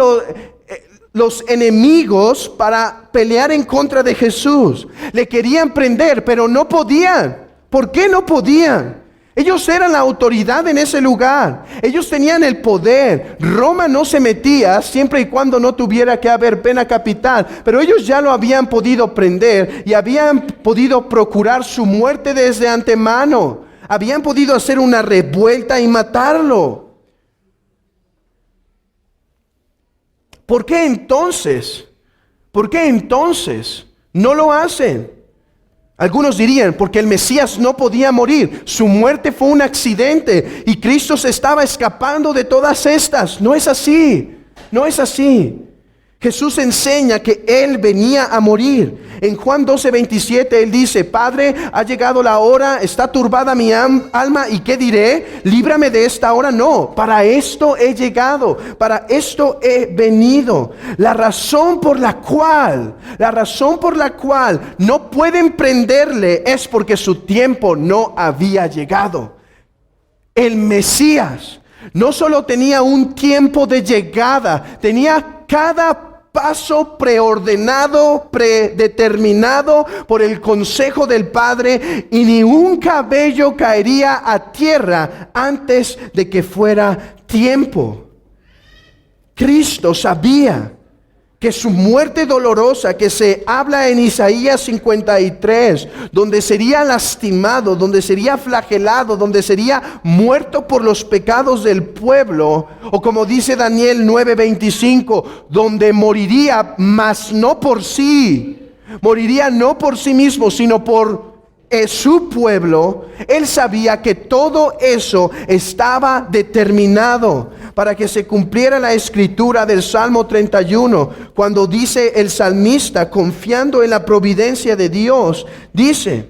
A: los enemigos para pelear en contra de Jesús. Le querían prender, pero no podían. ¿Por qué no podían? Ellos eran la autoridad en ese lugar. Ellos tenían el poder. Roma no se metía siempre y cuando no tuviera que haber pena capital. Pero ellos ya lo habían podido prender y habían podido procurar su muerte desde antemano. Habían podido hacer una revuelta y matarlo. ¿Por qué entonces? ¿Por qué entonces no lo hacen? Algunos dirían, porque el Mesías no podía morir. Su muerte fue un accidente y Cristo se estaba escapando de todas estas. No es así, no es así. Jesús enseña que Él venía a morir. En Juan 12:27 Él dice, Padre, ha llegado la hora, está turbada mi alma, ¿y qué diré? Líbrame de esta hora. No, para esto he llegado, para esto he venido. La razón por la cual no pueden prenderle es porque su tiempo no había llegado. El Mesías no solo tenía un tiempo de llegada, tenía cada paso preordenado, predeterminado por el consejo del Padre, y ni un cabello caería a tierra antes de que fuera tiempo. Cristo sabía que su muerte dolorosa, que se habla en Isaías 53, donde sería lastimado, donde sería flagelado, donde sería muerto por los pecados del pueblo, o como dice Daniel 9:25, donde moriría, mas no por sí, moriría no por sí mismo, sino por su pueblo. Él sabía que todo eso estaba determinado para que se cumpliera la escritura del Salmo 31, cuando dice el salmista, confiando en la providencia de Dios, dice,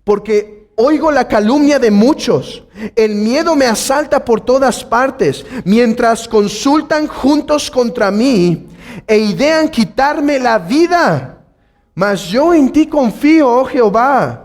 A: porque oigo la calumnia de muchos, el miedo me asalta por todas partes, mientras consultan juntos contra mí e idean quitarme la vida. Mas yo en ti confío, oh Jehová.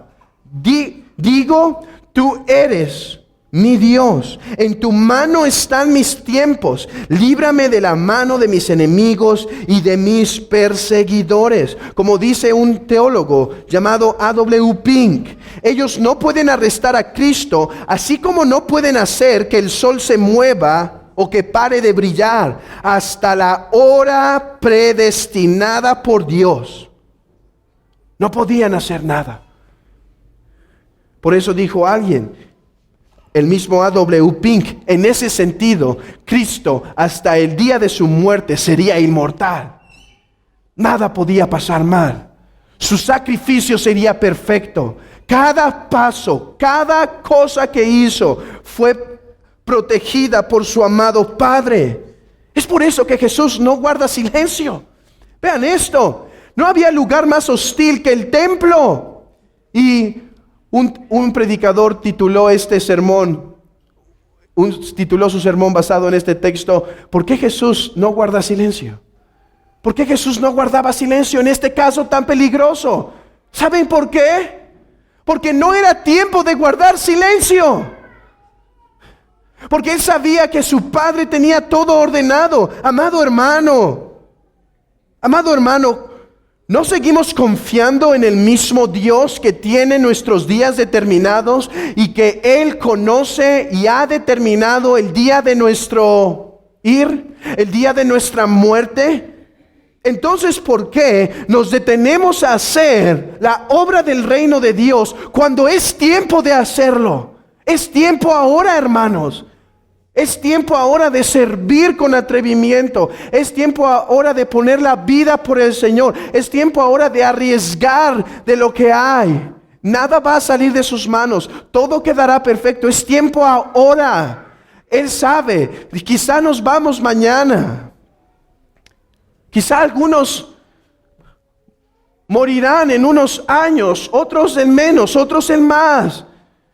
A: Digo, tú eres mi Dios, en tu mano están mis tiempos, líbrame de la mano de mis enemigos y de mis perseguidores. Como dice un teólogo llamado A.W. Pink, ellos no pueden arrestar a Cristo, así como no pueden hacer que el sol se mueva o que pare de brillar hasta la hora predestinada por Dios. No podían hacer nada. Por eso dijo alguien, el mismo A.W. Pink, en ese sentido, Cristo hasta el día de su muerte sería inmortal. Nada podía pasar mal. Su sacrificio sería perfecto. Cada paso, cada cosa que hizo fue protegida por su amado Padre. Es por eso que Jesús no guarda silencio. Vean esto, no había lugar más hostil que el templo. Y un predicador tituló su sermón basado en este texto, ¿por qué Jesús no guarda silencio? ¿Por qué Jesús no guardaba silencio en este caso tan peligroso? ¿Saben por qué? Porque no era tiempo de guardar silencio. Porque Él sabía que su Padre tenía todo ordenado. Amado hermano, ¿no seguimos confiando en el mismo Dios que tiene nuestros días determinados y que Él conoce y ha determinado el día de nuestro ir, el día de nuestra muerte? Entonces, ¿por qué nos detenemos a hacer la obra del reino de Dios cuando es tiempo de hacerlo? Es tiempo ahora, hermanos. Es tiempo ahora de servir con atrevimiento. Es tiempo ahora de poner la vida por el Señor. Es tiempo ahora de arriesgar de lo que hay. Nada va a salir de sus manos. Todo quedará perfecto. Es tiempo ahora. Él sabe. Quizá nos vamos mañana. Quizá algunos morirán en unos años, otros en menos, otros en más.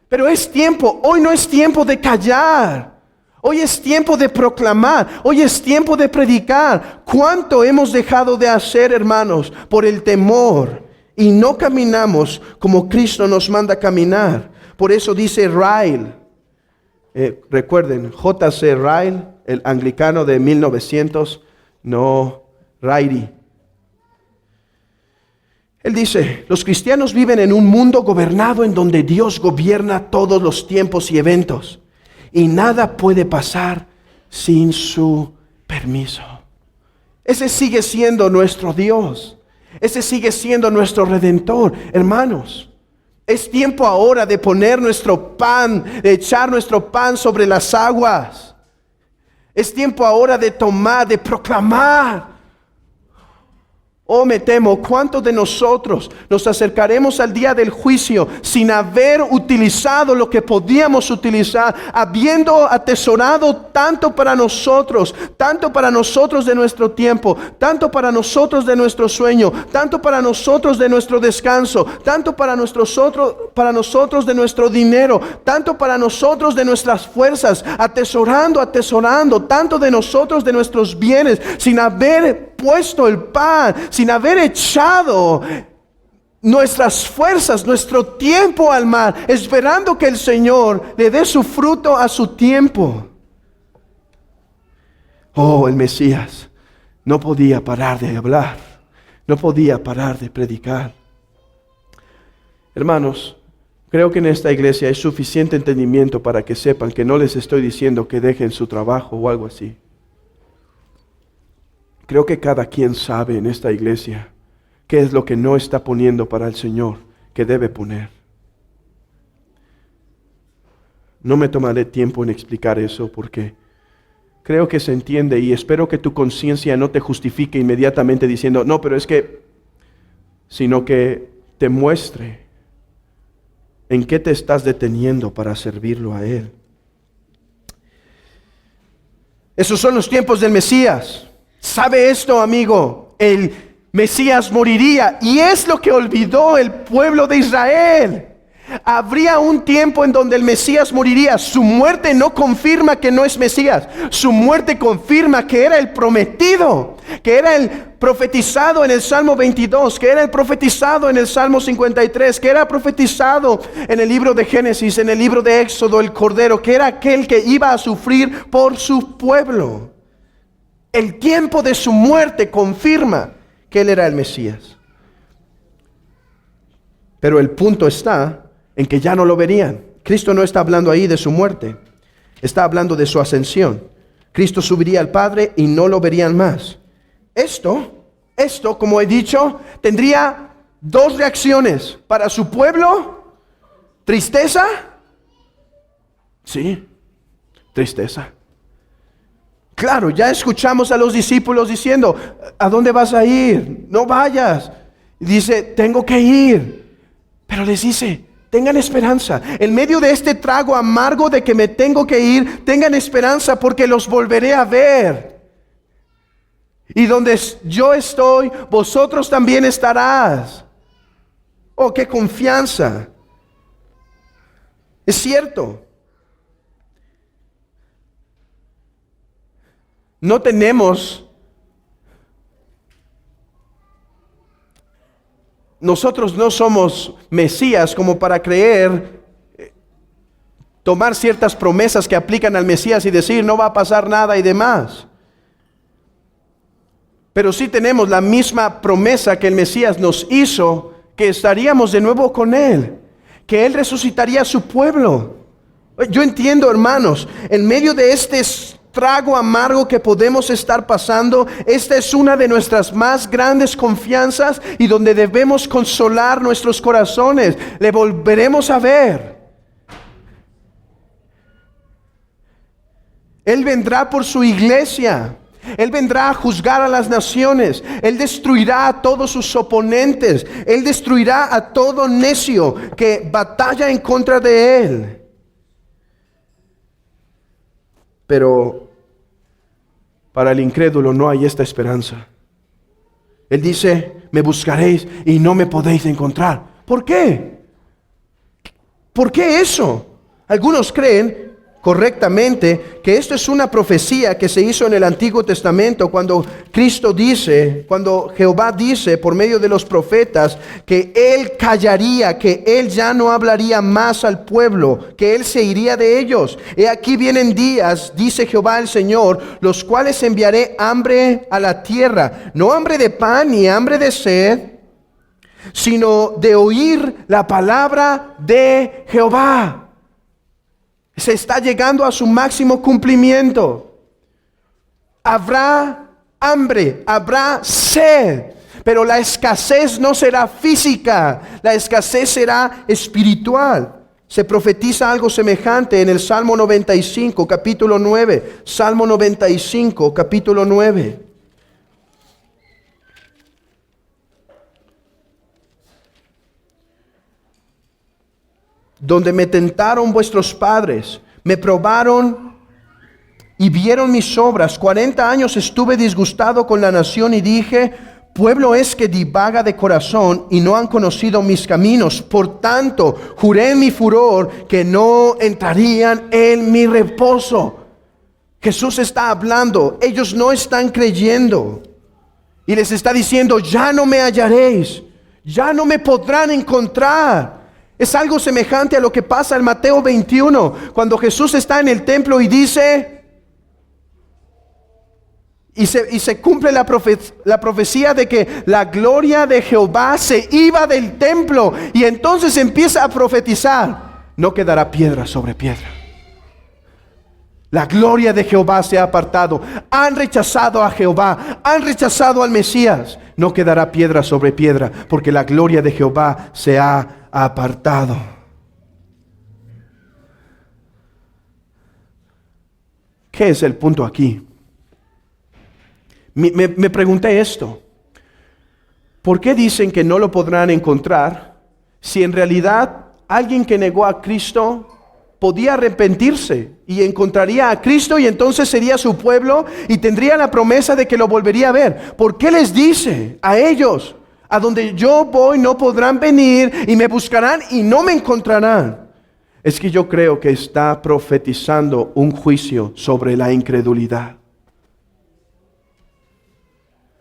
A: Pero es tiempo. Hoy no es tiempo de callar. Hoy es tiempo de proclamar. Hoy es tiempo de predicar. ¿Cuánto hemos dejado de hacer, hermanos, por el temor? Y no caminamos como Cristo nos manda caminar. Por eso dice Ryle, recuerden, J.C. Ryle, el anglicano de 1900, no Riley. Él dice, los cristianos viven en un mundo gobernado en donde Dios gobierna todos los tiempos y eventos. Y nada puede pasar sin su permiso. Ese sigue siendo nuestro Dios. Ese sigue siendo nuestro Redentor. Hermanos, es tiempo ahora de poner nuestro pan, de echar nuestro pan sobre las aguas. Es tiempo ahora de tomar, de proclamar. Oh, me temo, ¿cuántos de nosotros nos acercaremos al día del juicio sin haber utilizado lo que podíamos utilizar, habiendo atesorado tanto para nosotros de nuestro tiempo, tanto para nosotros de nuestro sueño, tanto para nosotros de nuestro descanso, tanto para nosotros de nuestro dinero, tanto para nosotros de nuestras fuerzas, atesorando, tanto de nosotros de nuestros bienes, sin haber puesto el pan, sin haber echado nuestras fuerzas, nuestro tiempo al mar, esperando que el Señor le dé su fruto a su tiempo. Oh, el Mesías no podía parar de hablar, no podía parar de predicar. Hermanos, creo que en esta iglesia hay suficiente entendimiento para que sepan que no les estoy diciendo que dejen su trabajo o algo así. Creo que cada quien sabe en esta iglesia qué es lo que no está poniendo para el Señor, que debe poner. No me tomaré tiempo en explicar eso porque creo que se entiende y espero que tu conciencia no te justifique inmediatamente diciendo, no, pero es que, sino que te muestre en qué te estás deteniendo para servirlo a Él. Esos son los tiempos del Mesías. ¿Sabe esto, amigo? El Mesías moriría y es lo que olvidó el pueblo de Israel. Habría un tiempo en donde el Mesías moriría. Su muerte no confirma que no es Mesías. Su muerte confirma que era el prometido, que era el profetizado en el Salmo 22, que era el profetizado en el Salmo 53, que era profetizado en el libro de Génesis, en el libro de Éxodo, el Cordero, que era aquel que iba a sufrir por su pueblo. El tiempo de su muerte confirma que Él era el Mesías. Pero el punto está en que ya no lo verían. Cristo no está hablando ahí de su muerte. Está hablando de su ascensión. Cristo subiría al Padre y no lo verían más. Esto, como he dicho, tendría dos reacciones. Para su pueblo, tristeza. Sí, tristeza. Claro, ya escuchamos a los discípulos diciendo, ¿a dónde vas a ir? No vayas. Dice, tengo que ir. Pero les dice, tengan esperanza. En medio de este trago amargo de que me tengo que ir, tengan esperanza porque los volveré a ver. Y donde yo estoy, vosotros también estarás. Oh, qué confianza. Es cierto. Nosotros no somos Mesías como para creer, tomar ciertas promesas que aplican al Mesías y decir no va a pasar nada y demás. Pero sí tenemos la misma promesa que el Mesías nos hizo, que estaríamos de nuevo con Él, que Él resucitaría a su pueblo. Yo entiendo, hermanos, en medio de este trago amargo que podemos estar pasando, esta es una de nuestras más grandes confianzas y donde debemos consolar nuestros corazones. Le volveremos a ver. Él vendrá por su iglesia. Él vendrá a juzgar a las naciones. Él destruirá a todos sus oponentes. Él destruirá a todo necio que batalla en contra de Él. Pero para el incrédulo no hay esta esperanza. Él dice, me buscaréis y no me podéis encontrar. ¿Por qué? ¿Por qué eso? Algunos creen correctamente que esto es una profecía que se hizo en el Antiguo Testamento cuando Cristo dice, cuando Jehová dice por medio de los profetas que Él callaría, que Él ya no hablaría más al pueblo, que Él se iría de ellos. He aquí vienen días, dice Jehová el Señor, los cuales enviaré hambre a la tierra, no hambre de pan ni hambre de sed, sino de oír la palabra de Jehová. Se está llegando a su máximo cumplimiento. Habrá hambre, habrá sed, pero la escasez no será física, la escasez será espiritual. Se profetiza algo semejante en el Salmo 95, capítulo 9. Salmo 95, capítulo 9. Donde me tentaron vuestros padres, me probaron y vieron mis obras. 40 años estuve disgustado con la nación y dije, pueblo es que divaga de corazón y no han conocido mis caminos. Por tanto, juré en mi furor que no entrarían en mi reposo. Jesús está hablando, ellos no están creyendo. Y les está diciendo, ya no me hallaréis, ya no me podrán encontrar. Es algo semejante a lo que pasa en Mateo 21, cuando Jesús está en el templo y dice, y se cumple la profecía de que la gloria de Jehová se iba del templo, y entonces empieza a profetizar, no quedará piedra sobre piedra. La gloria de Jehová se ha apartado. Han rechazado a Jehová, han rechazado al Mesías. No quedará piedra sobre piedra, porque la gloria de Jehová se ha apartado. ¿Qué es el punto aquí? Me pregunté esto. ¿Por qué dicen que no lo podrán encontrar si en realidad alguien que negó a Cristo podía arrepentirse y encontraría a Cristo y entonces sería su pueblo y tendría la promesa de que lo volvería a ver? ¿Por qué les dice a ellos, a donde yo voy no podrán venir y me buscarán y no me encontrarán? Es que yo creo que está profetizando un juicio sobre la incredulidad.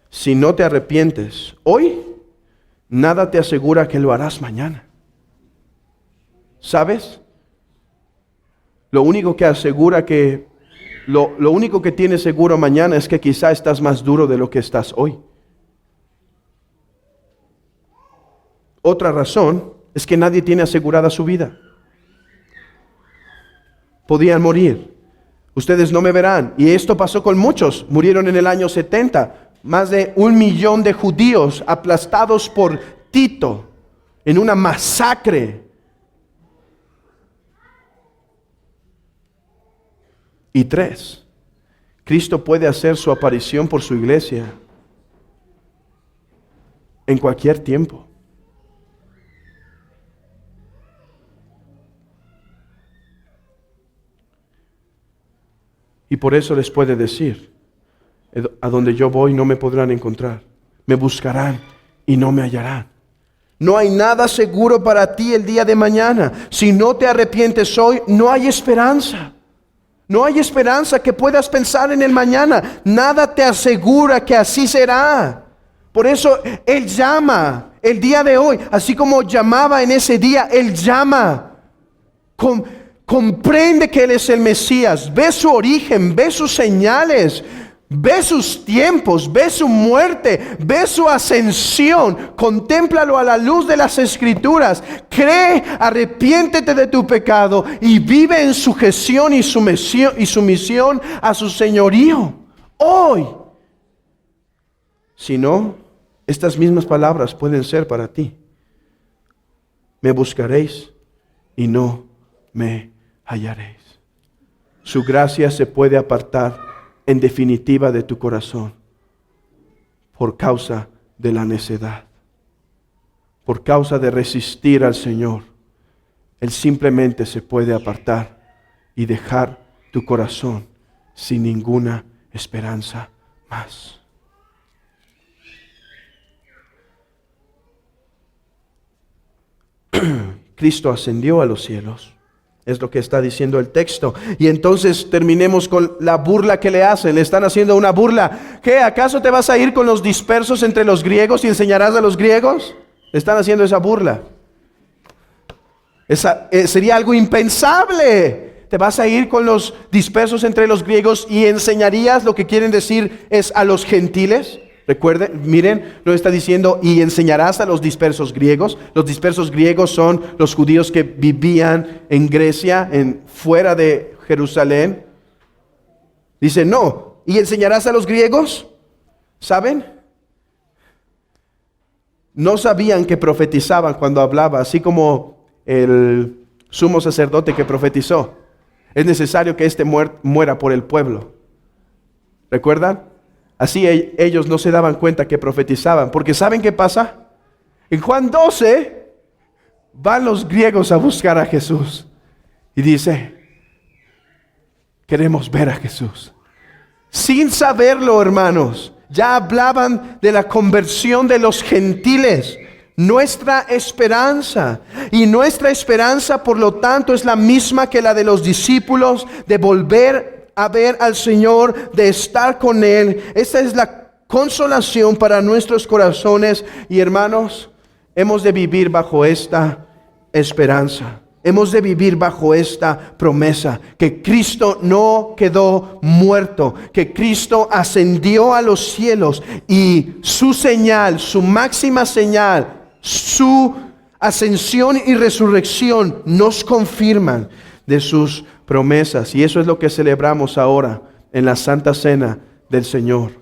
A: Si no te arrepientes hoy, nada te asegura que lo harás mañana. ¿Sabes? Lo único que asegura que, lo único que tienes seguro mañana es que quizá estás más duro de lo que estás hoy. Otra razón es que nadie tiene asegurada su vida. Podían morir. Ustedes no me verán. Y esto pasó con muchos. Murieron en el año 70. Más de 1 millón de judíos aplastados por Tito en una masacre. Y 3, Cristo puede hacer su aparición por su iglesia en cualquier tiempo. Y por eso les puede decir, a donde yo voy no me podrán encontrar, me buscarán y no me hallarán. No hay nada seguro para ti el día de mañana. Si no te arrepientes hoy, no hay esperanza. No hay esperanza que puedas pensar en el mañana. Nada te asegura que así será. Por eso Él llama el día de hoy, así como llamaba en ese día, Él llama. Comprende que Él es el Mesías. Ve su origen, ve sus señales, ve sus tiempos, ve su muerte, ve su ascensión. Contémplalo a la luz de las Escrituras. Cree, arrepiéntete de tu pecado y vive en sujeción y sumisión a su señorío hoy. Si no, estas mismas palabras pueden ser para ti. Me buscaréis y no me hallaréis. Su gracia se puede apartar en definitiva de tu corazón por causa de la necedad, por causa de resistir al Señor. Él simplemente se puede apartar y dejar tu corazón sin ninguna esperanza más. Cristo ascendió a los cielos. Es lo que está diciendo el texto. Y entonces terminemos con la burla que le hacen. Le están haciendo una burla. ¿Qué? ¿Acaso te vas a ir con los dispersos entre los griegos y enseñarás a los griegos? Le están haciendo esa burla. Sería algo impensable. Te vas a ir con los dispersos entre los griegos y enseñarías, lo que quieren decir es a los gentiles. Recuerden, miren, lo está diciendo, y enseñarás a los dispersos griegos. Los dispersos griegos son los judíos que vivían en Grecia, fuera de Jerusalén. Dice, no, y enseñarás a los griegos. ¿Saben? No sabían que profetizaban cuando hablaba, así como el sumo sacerdote que profetizó. Es necesario que éste muera por el pueblo. ¿Recuerdan? Así ellos no se daban cuenta que profetizaban, porque ¿saben qué pasa? En Juan 12 van los griegos a buscar a Jesús y dice, queremos ver a Jesús. Sin saberlo, hermanos, ya hablaban de la conversión de los gentiles, nuestra esperanza. Y nuestra esperanza, por lo tanto, es la misma que la de los discípulos, de volver a ver al Señor, de estar con Él. Esta es la consolación para nuestros corazones. Y hermanos, hemos de vivir bajo esta esperanza. Hemos de vivir bajo esta promesa, que Cristo no quedó muerto, que Cristo ascendió a los cielos y su señal, su máxima señal, su ascensión y resurrección nos confirman de sus promesas. Y eso es lo que celebramos ahora en la Santa Cena del Señor.